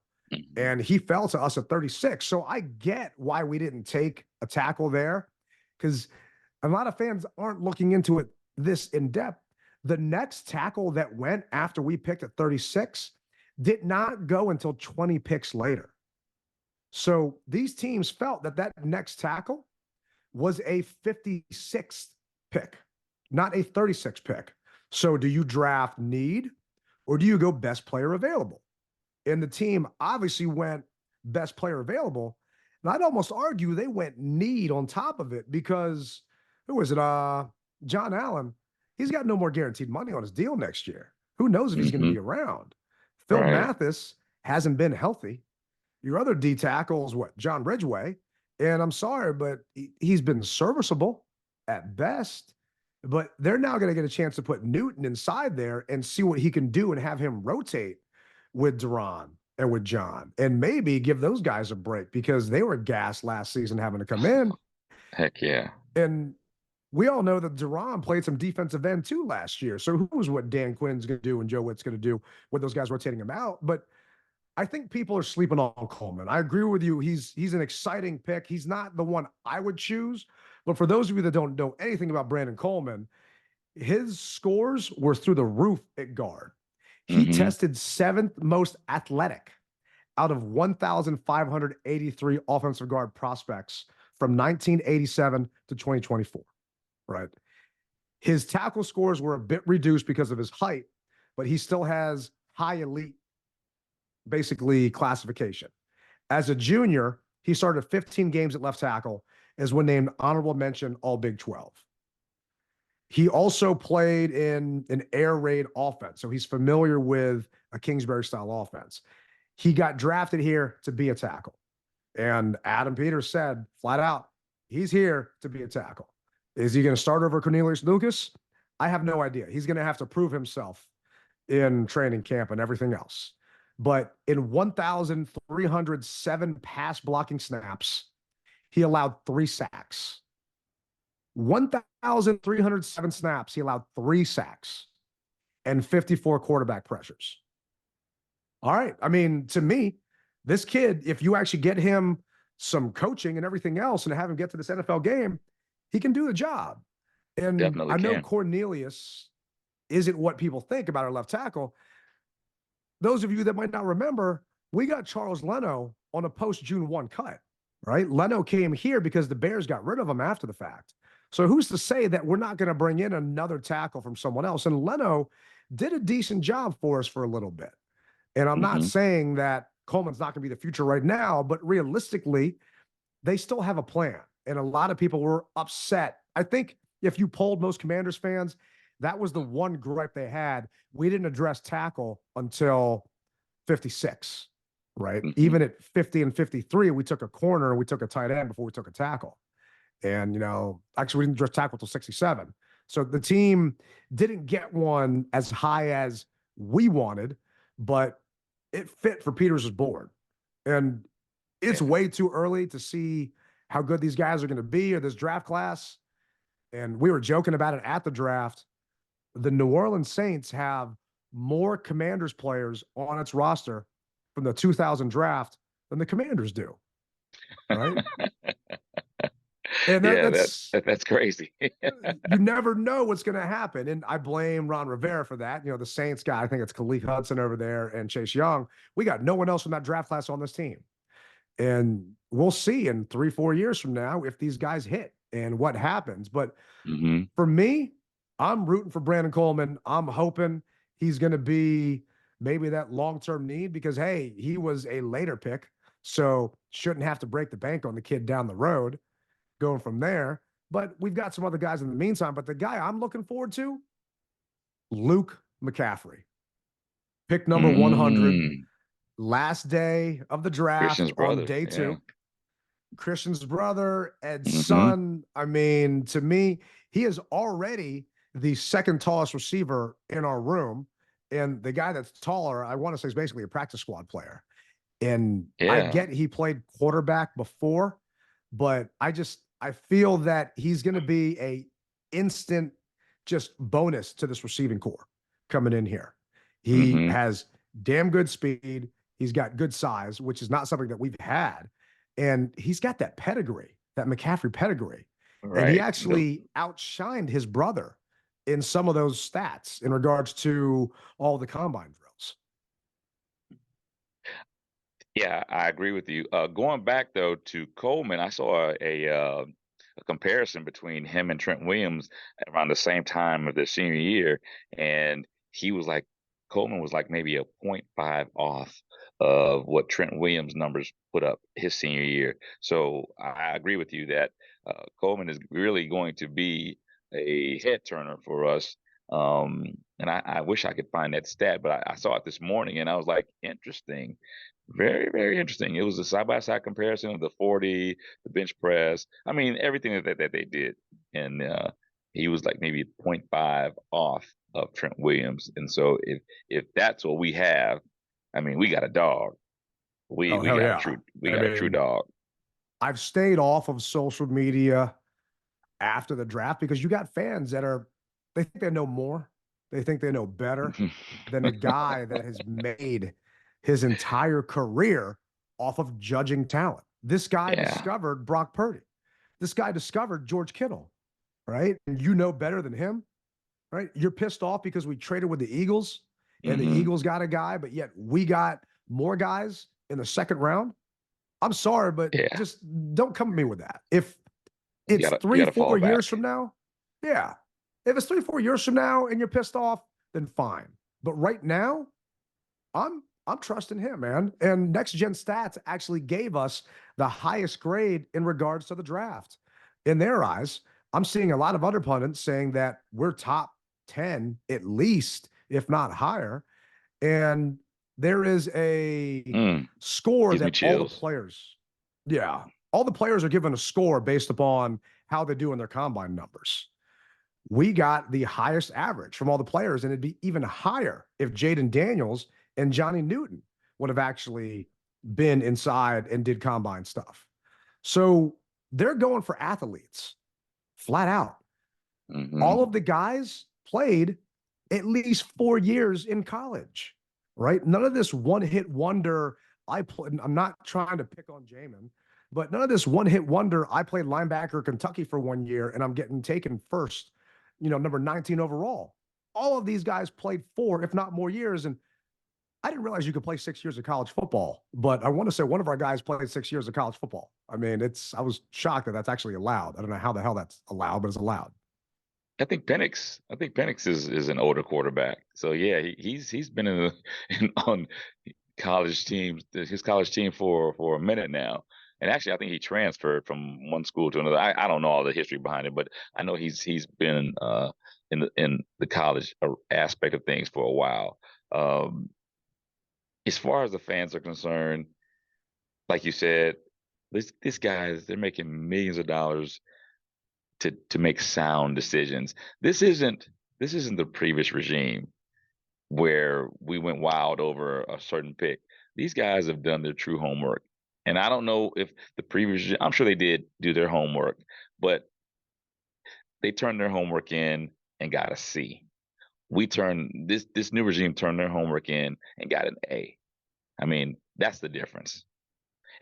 And he fell to us at 36. So I get why we didn't take a tackle there because a lot of fans aren't looking into it this in depth. The next tackle that went after we picked at 36 did not go until 20 picks later. So these teams felt that that next tackle was a 56th pick, not a 36th pick. So do you draft need or do you go best player available? And the team obviously went best player available. And I'd almost argue they went need on top of it because who was it? John Allen. He's got no more guaranteed money on his deal next year. Who knows if he's going to be around? Phil
Right.
Mathis hasn't been healthy. Your other D tackles, John Ridgeway. And I'm sorry, but he's been serviceable at best. But they're now going to get a chance to put Newton inside there and see what he can do and have him rotate with Duran and with John and maybe give those guys a break because they were gassed last season having to come in.
Heck yeah.
And we all know that Duran played some defensive end too last year. So who knows what Dan Quinn's going to do and Joe Witt's going to do with those guys rotating him out. But I think people are sleeping on Coleman. I agree with you. He's an exciting pick. He's not the one I would choose. But for those of you that don't know anything about Brandon Coleman, his scores were through the roof at guard. He tested 7th most athletic out of 1,583 offensive guard prospects from 1987 to 2024, right? His tackle scores were a bit reduced because of his height, but he still has high elite, basically, classification. As a junior, he started 15 games at left tackle, as when named honorable mention All Big 12. He also played in an air raid offense, so he's familiar with a Kingsbury-style offense. He got drafted here to be a tackle. And Adam Peters said flat out, he's here to be a tackle. Is he going to start over Cornelius Lucas? I have no idea. He's going to have to prove himself in training camp and everything else. But in 1,307 pass blocking snaps, he allowed 3 sacks. 1,307 snaps, he allowed 3 sacks and 54 quarterback pressures. All right. I mean, to me, this kid, if you actually get him some coaching and everything else and have him get to this NFL game, he can do the job. And
Definitely
I know
can.
Cornelius isn't what people think about our left tackle. Those of you that might not remember, we got Charles Leno on a post-June 1 cut, right? Leno came here because the Bears got rid of him after the fact. So who's to say that we're not going to bring in another tackle from someone else? And Leno did a decent job for us for a little bit. And I'm not saying that Coleman's not going to be the future right now, but realistically, they still have a plan. And a lot of people were upset. I think if you polled most Commanders fans, that was the one gripe they had. We didn't address tackle until 56, right? Even at 50 and 53, we took a corner and we took a tight end before we took a tackle. And, actually, we didn't address tackle until 67. So the team didn't get one as high as we wanted, but it fit for Peters' board. And it's way too early to see how good these guys are going to be or this draft class. And we were joking about it at the draft. The New Orleans Saints have more Commanders players on its roster from the 2000 draft than the Commanders do. Right? And
that's crazy.
You never know what's going to happen. And I blame Ron Rivera for that. The Saints guy, I think it's Khalif Hudson over there and Chase Young. We got no one else from that draft class on this team. And we'll see in 3-4 years from now if these guys hit and what happens. But for me, I'm rooting for Brandon Coleman. I'm hoping he's going to be maybe that long-term need because, hey, he was a later pick, so shouldn't have to break the bank on the kid down the road going from there. But we've got some other guys in the meantime. But the guy I'm looking forward to, Luke McCaffrey, pick number 100, last day of the draft
Christian's
on
brother.
day
Yeah.
2. Christian's brother and son. I mean, to me, he is already the second tallest receiver in our room. And the guy that's taller, I want to say, is basically a practice squad player. And I
Yeah.
get he played quarterback before, but I feel that he's going to be a instant just bonus to this receiving core coming in here. He has damn good speed. He's got good size, which is not something that we've had. And he's got that pedigree, that McCaffrey pedigree.
Right.
And he actually outshined his brother in some of those stats in regards to all the combine drills.
Yeah, I agree with you. Going back though to Coleman, I saw a comparison between him and Trent Williams around the same time of their senior year, and he was like Coleman was like maybe a .5 off of what Trent Williams' numbers put up his senior year. So I agree with you that Coleman is really going to be a head turner for us. And I wish I could find that stat, but I saw it this morning and I was like, interesting. Very, very interesting. It was a side-by-side comparison of the 40, the bench press. I mean, everything that they did. And he was like maybe .5 off of Trent Williams. And so if that's what we have, I mean, we got a dog. We
Oh,
we
hell
got a
yeah.
true we
I
got a true
mean,
dog.
I've stayed off of social media after the draft because you got fans that they think they know more. They think they know better than a guy that has made his entire career off of judging talent. This guy
Yeah.
discovered Brock Purdy. This guy discovered George Kittle, right? And you know better than him, right? You're pissed off because we traded with the Eagles and the Eagles got a guy, but yet we got more guys in the second round. I'm sorry, but
Yeah.
just don't come at me with that. If
You
it's
gotta
3,
fall
4 years
back.
from now, yeah. If it's 3, 4 years from now and you're pissed off, then fine. But right now, I'm trusting him, man. And Next Gen Stats actually gave us the highest grade in regards to the draft. In their eyes, I'm seeing a lot of other pundits saying that we're top 10 at least, if not higher. And there is a score
Gives me
that all the
chills.
players, yeah, all the players are given a score based upon how they do in their combine numbers. We got the highest average from all the players, and it'd be even higher if Jayden Daniels and Johnny Newton would have actually been inside and did combine stuff. So they're going for athletes flat out. All of the guys played at least 4 years in college, right? None of this one-hit wonder. I'm not trying to pick on Jamin, but none of this one-hit wonder. I played linebacker Kentucky for 1 year, and I'm getting taken first, number 19 overall. All of these guys played 4, if not more years, and I didn't realize you could play 6 years of college football. But I want to say one of our guys played 6 years of college football. I mean, I was shocked that that's actually allowed. I don't know how the hell that's allowed, but it's allowed.
I think Penix is an older quarterback. So yeah, he's been on college teams, his college team for a minute now. And actually, I think he transferred from one school to another. I don't know all the history behind it, but I know he's been in the college aspect of things for a while. As far as the fans are concerned, like you said, these guys, they're making millions of dollars to make sound decisions. This isn't the previous regime where we went wild over a certain pick. These guys have done their true homework. And I don't know if the previous, I'm sure they did do their homework, but they turned their homework in and got a C. This new regime turned their homework in and got an A. I mean, that's the difference.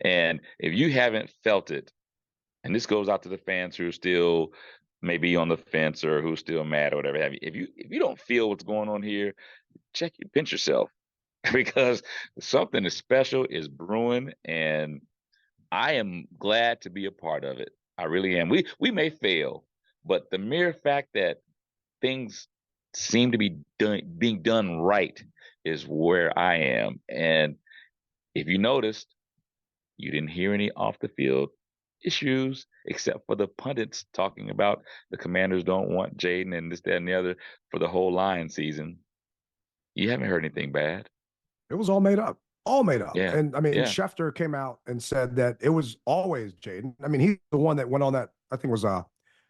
And if you haven't felt it, and this goes out to the fans who are still maybe on the fence or who's still mad or whatever have you. If you don't feel what's going on here, pinch yourself because something is special is brewing, and I am glad to be a part of it. I really am. We may fail, but the mere fact that things seem to be being done right is where I am. And if you noticed, you didn't hear any off the field issues except for the pundits talking about the Commanders don't want Jayden and this, that, and the other for the whole Lion season. You haven't heard anything bad.
It was all made up. All made up.
Yeah.
And I mean,
Yeah.
Schefter came out and said that it was always Jayden. I mean, he's the one that went on that, I think was a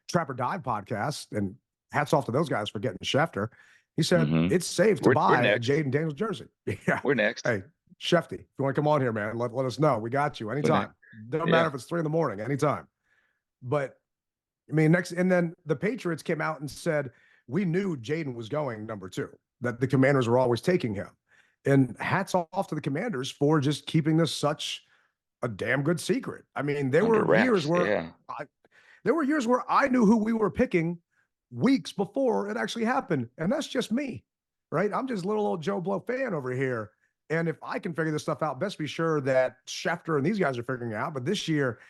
Trapper Dive podcast. And hats off to those guys for getting Schefter. He said it's safe to buy a Jayden Daniels jersey. Yeah.
We're next.
Hey, Shefty, if you want to come on here, man, let us know. We got you anytime. Doesn't matter if it's 3 a.m, anytime. But I mean, next, and then the Patriots came out and said, we knew Jayden was going number 2, that the Commanders were always taking him. And hats off to the Commanders for just keeping this such a damn good secret. I mean, there were years where I knew who we were picking weeks before it actually happened. And that's just me, right? I'm just little old Joe Blow fan over here. And if I can figure this stuff out, best be sure that Schefter and these guys are figuring it out. But this year,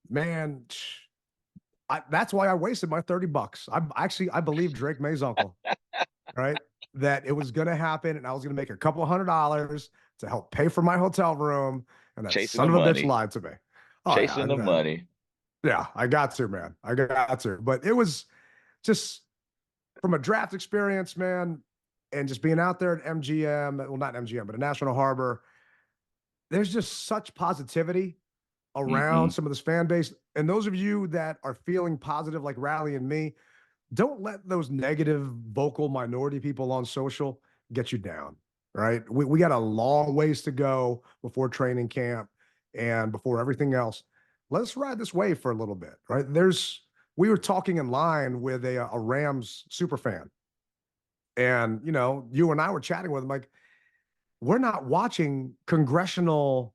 man, that's why I wasted my $30. I believe Drake May's uncle, right? That it was going to happen, and I was going to make a couple $100 to help pay for my hotel room, and that son of a bitch lied to me.
Chasing the money.
Yeah, I got to, man. I got to. But it was just from a draft experience, man, and just being out there at MGM, well, not MGM, but at National Harbor, there's just such positivity around some of this fan base. And those of you that are feeling positive like Rally and me, don't let those negative vocal minority people on social get you down, right? We got a long ways to go before training camp and before everything else. Let's ride this wave for a little bit, right? We were talking in line with a Rams super fan. And, you know, you and I were chatting with him, like, we're not watching congressional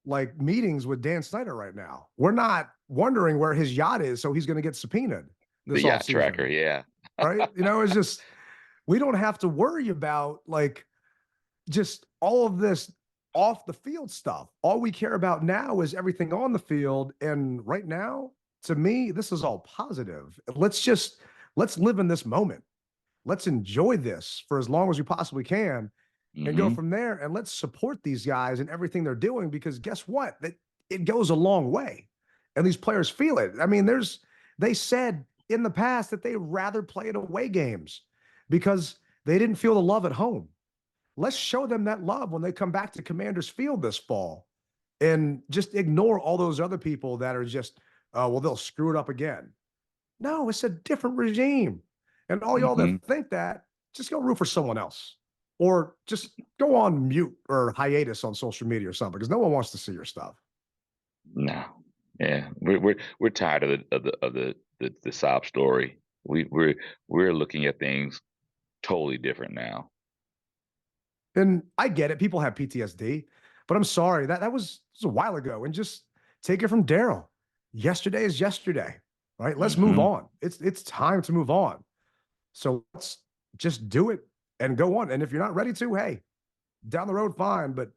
like meetings with Dan Snyder right now. We're not wondering where his yacht is, so he's going to get subpoenaed.
The yacht tracker, yeah.
Right? You know, it's just, we don't have to worry about like just all of this off the field stuff. All we care about now is everything on the field. And right now, to me, this is all positive. Let's live in this moment. Let's enjoy this for as long as we possibly can and go from there. And let's support these guys and everything they're doing, because guess what? It goes a long way. And these players feel it. I mean, they said in the past that they rather play at away games because they didn't feel the love at home. Let's show them that love when they come back to Commanders Field this fall, and just ignore all those other people that are just, well, they'll screw it up again. No, it's a different regime. And all y'all that think that, just go root for someone else, or just go on mute or hiatus on social media or something, because no one wants to see your stuff.
No, yeah, we're tired of the sob story. We're looking at things totally different now.
And I get it. People have PTSD, but I'm sorry that was a while ago. And just take it from Daryl. Yesterday is yesterday, right? Let's move on. It's time to move on. So let's just do it and go on. And if you're not ready to, hey, down the road, fine. But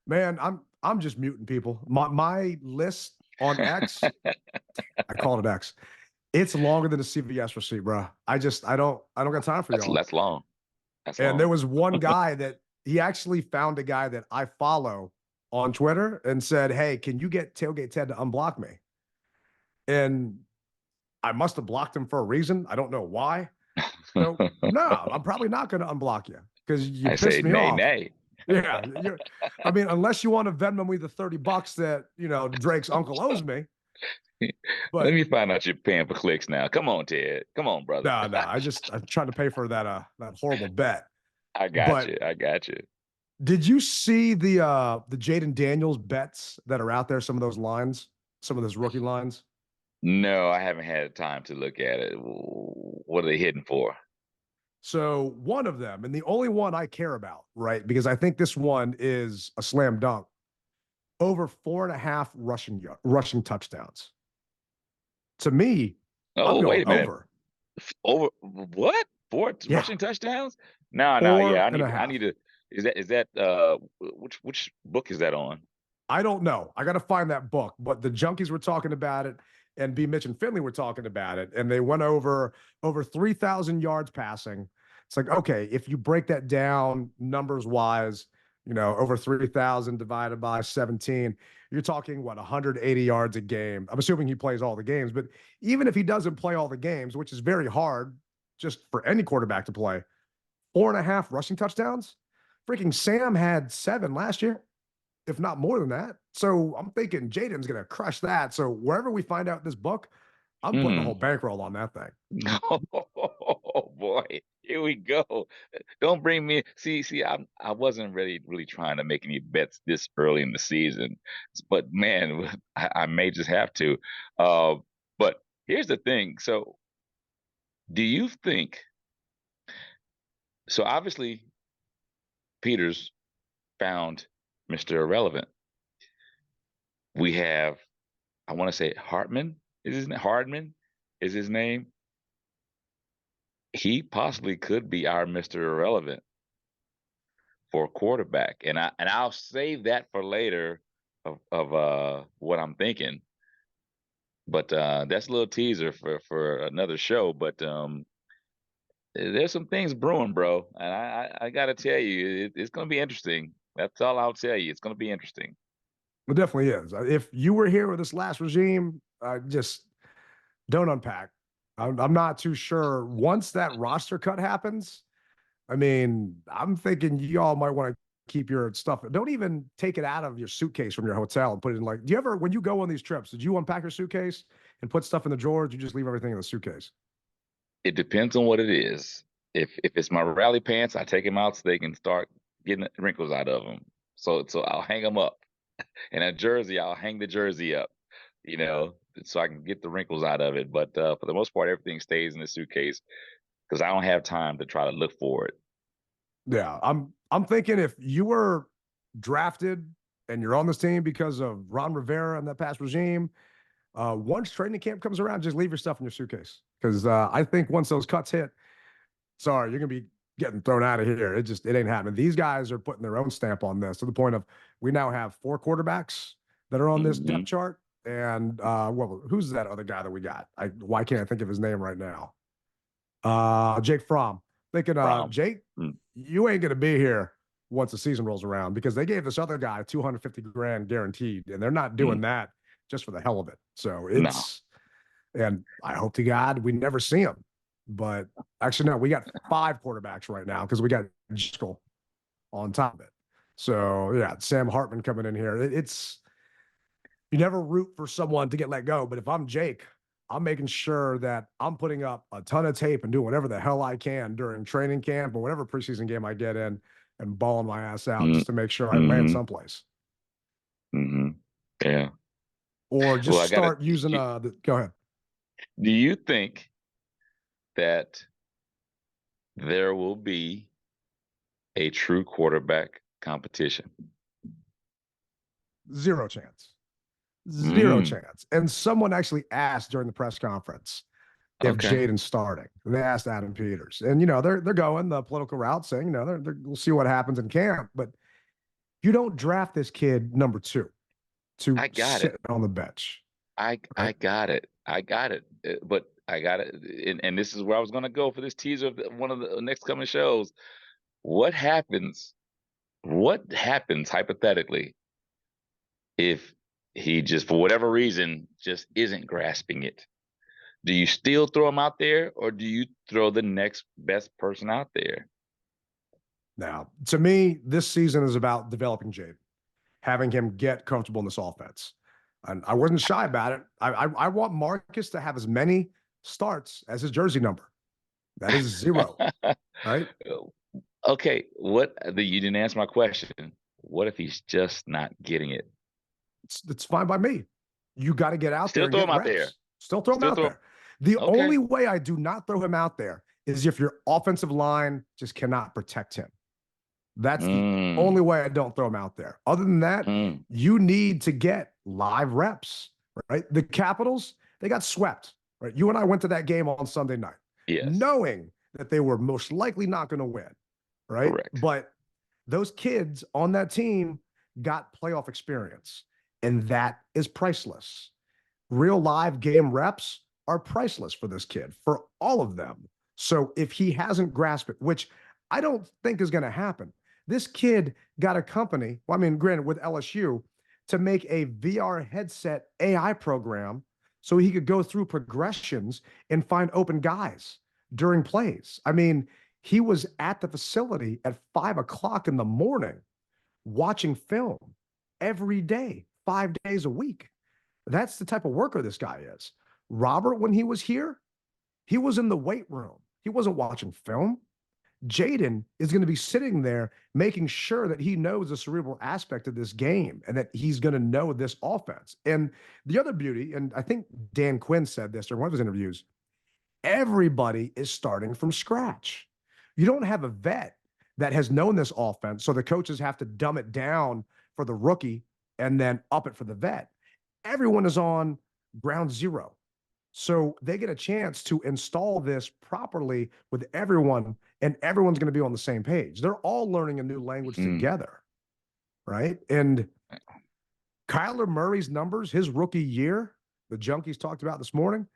man, I'm just muting people. My list on X, I call it X. It's longer than a CVS receipt, bro. I don't got time for y'all.
That's long.
And there was one guy that he actually found a guy that I follow on Twitter and said, hey, can you get Tailgate Ted to unblock me? And I must have blocked him for a reason. I don't know why. So, no, I'm probably not going to unblock you because you pissed me off.
Nay.
Yeah. I mean, unless you want to Venmo me the $30 that, you know, Drake's uncle owes me.
But let me find out you're paying for clicks now. Come on, Ted. Come on, brother.
No. I'm trying to pay for that horrible bet.
I got you.
Did you see the Jayden Daniels bets that are out there? Some of those lines, some of those rookie lines.
No, I haven't had time to look at it. What are they hitting for?
So one of them, and the only one I care about, right? Because I think this one is a slam dunk. Over 4.5 rushing touchdowns. To me,
wait a minute. Over what? 4
Yeah.
rushing touchdowns? No, yeah. I need to. Is that which book is that on?
I don't know. I got to find that book, but the junkies were talking about it, and B. Mitch and Finley were talking about it, and they went over 3,000 yards passing. It's like, okay, if you break that down numbers wise, over 3,000 divided by 17, you're talking what, 180 yards a game. I'm assuming he plays all the games, but even if he doesn't play all the games, which is very hard just for any quarterback to play, 4.5 rushing touchdowns. Freaking Sam had 7 last year, if not more than that. So I'm thinking Jayden's going to crush that. So wherever we find out this book, I'm putting a whole bankroll on that thing.
Oh boy, here we go. Don't bring me. See, I wasn't really trying to make any bets this early in the season, but man, I may just have to. But here's the thing. So, do you think? So obviously, Peters found Mr. Irrelevant. We have, I want to say Hartman. Hardman is his name. He possibly could be our Mr. Irrelevant for a quarterback. And I'll save that for later of what I'm thinking. But that's a little teaser for another show. But there's some things brewing, bro. And I gotta tell you, it's gonna be interesting. That's all I'll tell you. It's gonna be interesting.
It definitely is. If you were here with this last regime, just don't unpack. I'm not too sure. Once that roster cut happens, I mean, I'm thinking y'all might want to keep your stuff. Don't even take it out of your suitcase from your hotel and put it in, like, do you ever, when you go on these trips, did you unpack your suitcase and put stuff in the drawers? You just leave everything in the suitcase?
It depends on what it is. If it's my rally pants, I take them out so they can start getting wrinkles out of them. So I'll hang them up. And a jersey, I'll hang the jersey up, so I can get the wrinkles out of it. But for the most part, everything stays in the suitcase because I don't have time to try to look for it.
Yeah, I'm thinking if you were drafted and you're on this team because of Ron Rivera and that past regime, once training camp comes around, just leave your stuff in your suitcase. Because I think once those cuts hit, sorry, you're gonna be getting thrown out of here. It ain't happening. These guys are putting their own stamp on this to the point of we now have 4 quarterbacks that are on this depth chart. And who's that other guy that we got? Why can't I think of his name right now? Jake Fromm. Thinking, Jake, you ain't gonna be here once the season rolls around because they gave this other guy 250 grand guaranteed, and they're not doing that just for the hell of it. So and I hope to God we never see him. But actually, no, we got 5 quarterbacks right now because we got Driscoll on top of it. So yeah, Sam Hartman coming in here. It's you never root for someone to get let go, but if I'm Jake, I'm making sure that I'm putting up a ton of tape and doing whatever the hell I can during training camp or whatever preseason game I get in and balling my ass out just to make sure I land someplace.
Yeah.
Or just start using go ahead.
Do you think that there will be a true quarterback competition?
Zero chance. Zero chance. And someone actually asked during the press conference if Jayden's starting. And they asked Adam Peters. And, they're going the political route saying, we'll see what happens in camp. But you don't draft this kid number 2 to sit on the bench.
I got it. But I got it. And this is where I was going to go for this teaser of one of the next coming shows. What happens hypothetically if he just, for whatever reason, just isn't grasping it? Do you still throw him out there or do you throw the next best person out there?
Now, to me, this season is about developing Jayden, having him get comfortable in this offense. And I wasn't shy about it. I want Marcus to have as many starts as his jersey number. That is 0, right?
Okay, you didn't answer my question. What if he's just not getting it?
It's fine by me. You got to get out there.
Still throw him out there.
Still throw him out there. The only way I do not throw him out there is if your offensive line just cannot protect him. That's the only way I don't throw him out there. Other than that, you need to get live reps, right? The Capitals, they got swept, right? You and I went to that game on Sunday night, knowing that they were most likely not going to win, right?
Correct.
But those kids on that team, got playoff experience, and that is priceless. Real live game reps are priceless for this kid, for all of them. So if he hasn't grasped it, which I don't think is going to happen, this kid got a company, well, I mean, granted, with LSU, to make a VR headset AI program so he could go through progressions and find open guys during plays. I mean, he was at the facility at 5 o'clock in the morning watching film every day, 5 days a week. That's the type of worker this guy is. Robert, when he was here, he was in the weight room. He wasn't watching film. Jayden is going to be sitting there making sure that he knows the cerebral aspect of this game and that he's going to know this offense. And the other beauty, and I think Dan Quinn said this during one of his interviews, everybody is starting from scratch. You don't have a vet that has known this offense, so the coaches have to dumb it down for the rookie and then up it for the vet. Everyone is on ground zero. So they get a chance to install this properly with everyone, and everyone's going to be on the same page. They're all learning a new language together, right? And Kyler Murray's numbers, his rookie year, the junkies talked about this morning,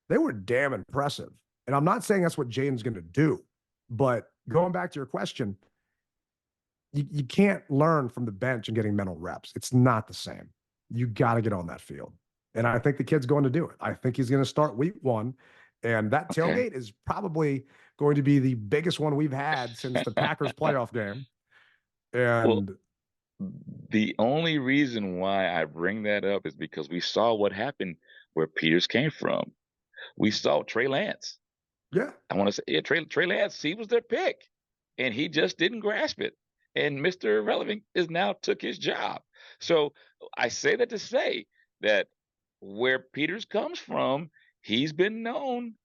they were damn impressive. And I'm not saying that's what Jayden's going to do, but going back to your question, you can't learn from the bench and getting mental reps. It's not the same. You got to get on that field. And I think the kid's going to do it. I think he's going to start week 1. And that tailgate is probably going to be the biggest one we've had since the Packers playoff game. And
the only reason why I bring that up is because we saw what happened where Peters came from. We saw Trey Lance.
Yeah.
I want to say, yeah, Trey Lance, he was their pick, and he just didn't grasp it. And Mr. Irrelevant is now took his job. So I say that to say that where Peters comes from, he's been known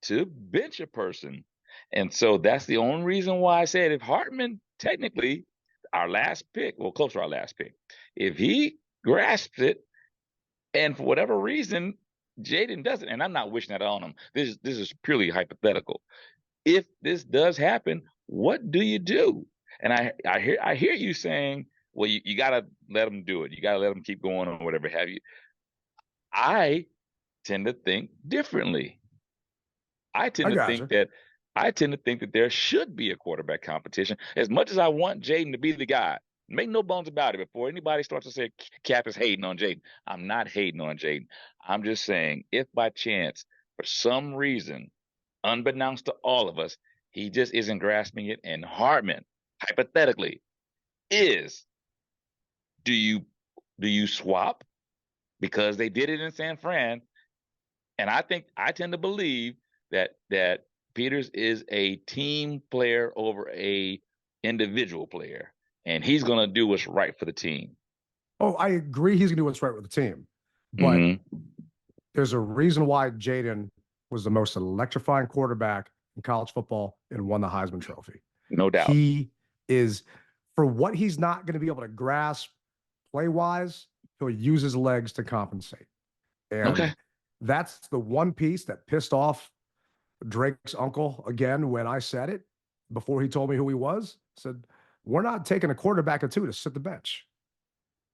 to bench a person. And so that's the only reason why I said if Hartman, technically, our last pick, well, close to our last pick, if he grasps it, and for whatever reason, Jayden doesn't, and I'm not wishing that on him. This is purely hypothetical. If this does happen, what do you do? And I hear you saying, well, you got to let them do it. You got to let them keep going or whatever have you. I tend to think differently. I tend to think that there should be a quarterback competition. As much as I want Jayden to be the guy, make no bones about it. Before anybody starts to say Cap is hating on Jayden, I'm not hating on Jayden. I'm just saying if by chance, for some reason, unbeknownst to all of us, he just isn't grasping it, and Hartman, hypothetically, do you swap? Because they did it in San Fran, and I tend to believe that Peters is a team player over a individual player, and he's going to do what's right for the team.
Oh, I agree. He's going to do what's right with the team, but there's a reason why Jayden was the most electrifying quarterback in college football and won the Heisman Trophy.
No doubt.
He is, for what he's not going to be able to grasp play-wise, he'll use his legs to compensate. And that's the one piece that pissed off Drake's uncle again when I said it before he told me who he was. Said, we're not taking a quarterback or two to sit the bench.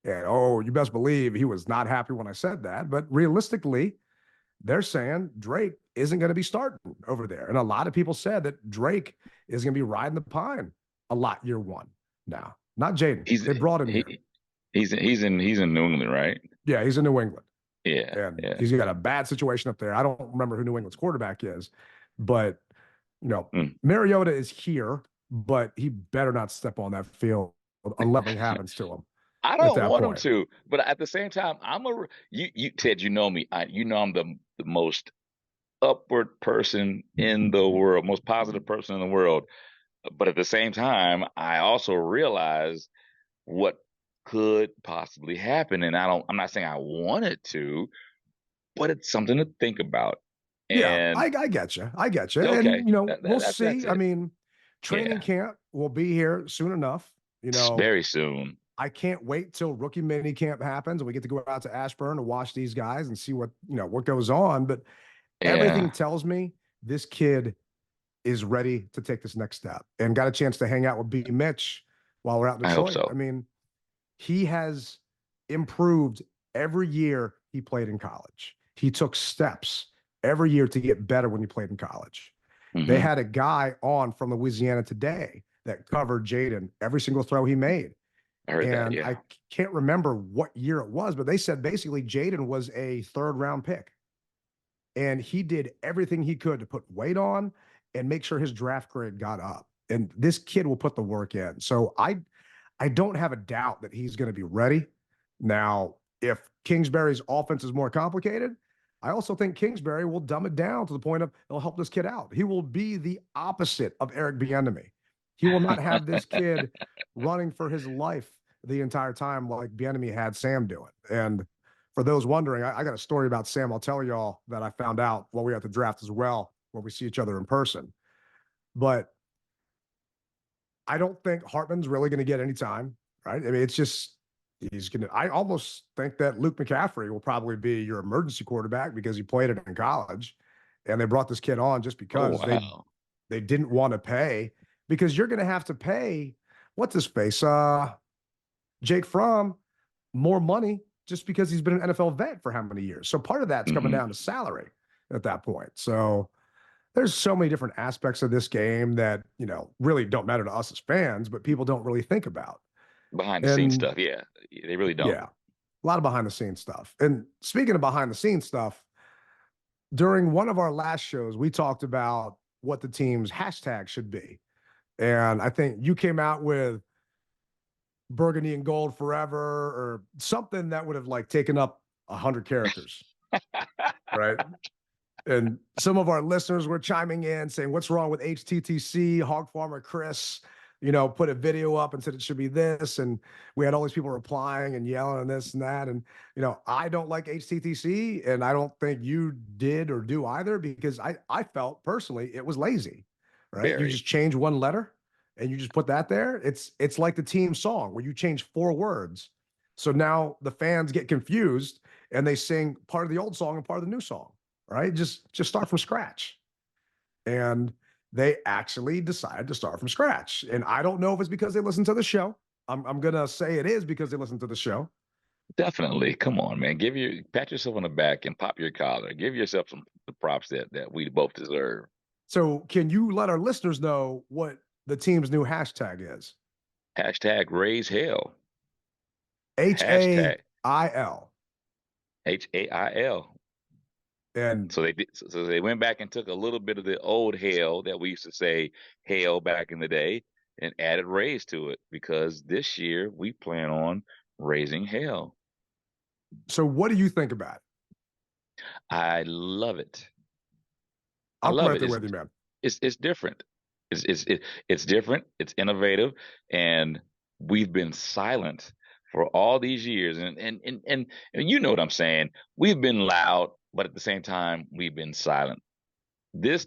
And you best believe he was not happy when I said that. But realistically, they're saying Drake isn't going to be starting over there. And a lot of people said that Drake is going to be riding the pine a lot year 1 now. Not Jayden. They brought him here.
He's in New England, right?
Yeah, he's in New England.
Yeah.
And he's got a bad situation up there. I don't remember who New England's quarterback is, but Mariota is here, but he better not step on that field unless something happens to him.
I don't want him to, but at the same time, you Ted, you know me. I'm the most upward person in the world, most positive person in the world. But at the same time, I also realize what could possibly happen, and I'm not saying I want it to, but it's something to think about. And
I get you.
Okay.
And we'll see. I mean, training camp will be here soon enough.
Very soon.
I can't wait till rookie mini camp happens and we get to go out to Ashburn to watch these guys and see what goes on. But everything tells me this kid is ready to take this next step, and got a chance to hang out with B. Mitch while we're out in Detroit.
I hope so.
I mean, He has improved every year he played in college. He took steps every year to get better when he played in college. They
Mm-hmm.
had a guy on from Louisiana Today that covered Jayden every single throw he made.
I heard that.
And
Yeah.
I can't remember what year it was, but they said basically Jayden was a third round pick. And he did everything he could to put weight on and make sure his draft grade got up. And this kid will put the work in. So I don't have a doubt that he's going to be ready. Now, if Kingsbury's offense is more complicated, I also think Kingsbury will dumb it down to the point of he'll help this kid out. He will be the opposite of Eric Bieniemy. He will not have this kid running for his life the entire time like Bieniemy had Sam doing. And for those wondering, I got a story about Sam I'll tell y'all that I found out while we were at the draft as well, when we see each other in person. But I don't think Hartman's really going to get any time, right? I mean, it's just he's going to. I almost think that Luke McCaffrey will probably be your emergency quarterback because he played it in college, and they brought this kid on just
Oh
because
wow.
they didn't want to pay, because you're going to have to pay what's his face, Jake Fromm, more money just because he's been an NFL vet for how many years. So part of that's coming
Mm-hmm.
down to salary at that point. So there's so many different aspects of this game that, really don't matter to us as fans, but people don't really think about.
Behind the scenes
And
stuff. Yeah, they really don't.
yeah, a lot of behind the scenes stuff. And speaking of behind the scenes stuff, during one of our last shows, we talked about what the team's hashtag should be. And I think you came out with burgundy and gold forever or something that would have like taken up 100 characters, right? And some of our listeners were chiming in saying, what's wrong with HTTC? Hog Farmer Chris, put a video up and said it should be this. And we had all these people replying and yelling and this and that. And, I don't like HTTC, and I don't think you did or do either, because I felt personally it was lazy, right? You
Very.
just change one letter and you just put that there. It's like the team song where you change 4 words. So now the fans get confused and they sing part of the old song and part of the new song. Right? Just start from scratch. And they actually decided to start from scratch. And I don't know if it's because they listened to the show. I'm gonna say it is because they listened to the show.
Definitely. Come on, man. Pat yourself on the back and pop your collar. Give yourself some the props that we both deserve.
So can you let our listeners know what the team's new hashtag is?
Hashtag raise hell.
HAIL.
Hashtag HAIL.
And
So they went back and took a little bit of the old hail that we used to say hail back in the day and added raise to it, because this year we plan on raising hell.
so what do you think about it?
I love it. I
I'm
love
right
it.
there with you, man.
It's different. It's different. It's innovative, and we've been silent for all these years. And you know what I'm saying. We've been loud, but at the same time, we've been silent. This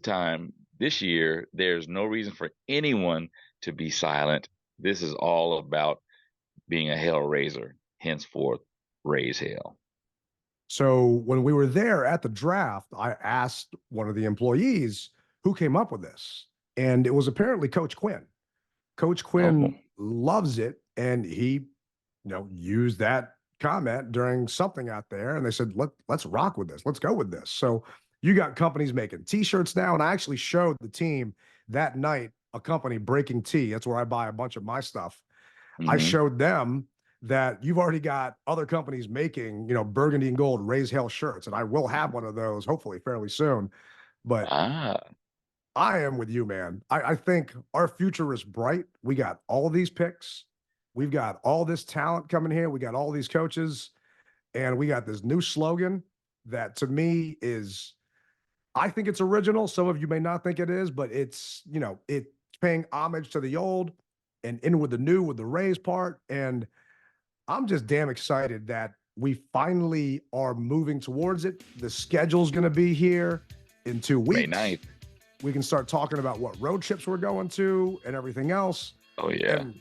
year, there's no reason for anyone to be silent. This is all about being a hell raiser. Henceforth, raise hell.
So when we were there at the draft, I asked one of the employees who came up with this, and it was apparently Coach Quinn. Coach
Oh,
Quinn loves it, and he, used that comment during something out there, and they said, let's rock with this. Let's go with this. So you got companies making T-shirts now, and I actually showed the team that night a company, Breaking Tea. That's where I buy a bunch of my stuff. I
mm-hmm.
showed them that you've already got other companies making, burgundy and gold raise hell shirts, and I will have one of those hopefully fairly soon. But
Ah,
I am with you, man. I think our future is bright. We got all these picks. We've got all this talent coming here. We got all these coaches, and we got this new slogan that to me is, I think it's original. Some of you may not think it is, but it's paying homage to the old and in with the new, with the raise part. And I'm just damn excited that we finally are moving towards it. The schedule's going to be here in 2
May
weeks.
9th.
We can start talking about what road trips we're going to and everything else.
Oh, yeah.
And,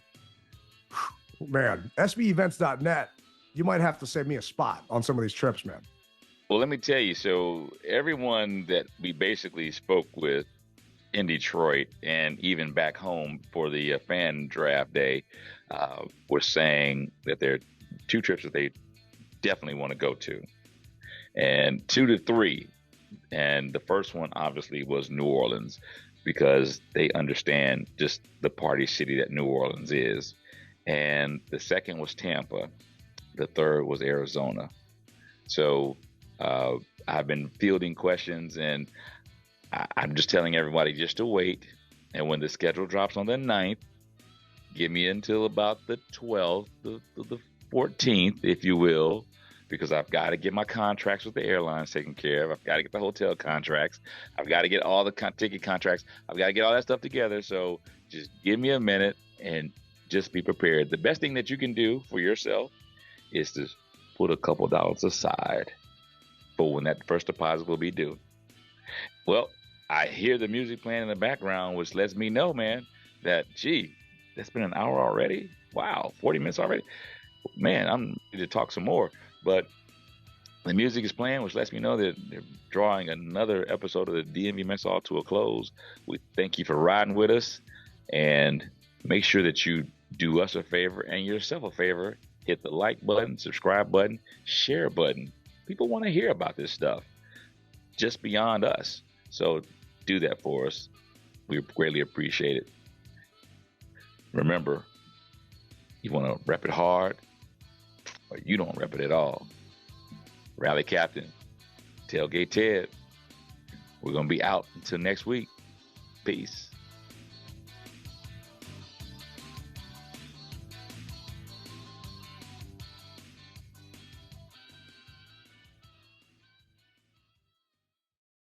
man, sbevents.net, you might have to save me a spot on some of these trips, man.
Well, let me tell you. So everyone that we basically spoke with, in Detroit and even back home for the fan draft day were saying that there are 2 trips that they definitely want to go to, and 2 to 3. And the first one obviously was New Orleans, because they understand just the party city that New Orleans is. And the second was Tampa. The third was Arizona. So I've been fielding questions, and I'm just telling everybody just to wait. And when the schedule drops on the 9th, give me until about the 12th, the 14th, if you will, because I've got to get my contracts with the airlines taken care of. I've got to get the hotel contracts. I've got to get all the ticket contracts. I've got to get all that stuff together. So just give me a minute and just be prepared. The best thing that you can do for yourself is to put a couple dollars aside for when that first deposit will be due. Well, I hear the music playing in the background, which lets me know, man, that, gee, that's been an hour already. Wow, 40 minutes already. Man, I'm ready to talk some more. But the music is playing, which lets me know that they're drawing another episode of the DMV Mess Hall to a close. We thank you for riding with us, and make sure that you do us a favor and yourself a favor. Hit the like button, subscribe button, share button. People want to hear about this stuff just beyond us. So do that for us. We greatly appreciate it. Remember, you want to rep it hard, or you don't rep it at all. Rally Captain, Tailgate Ted. We're going to be out until next week. Peace.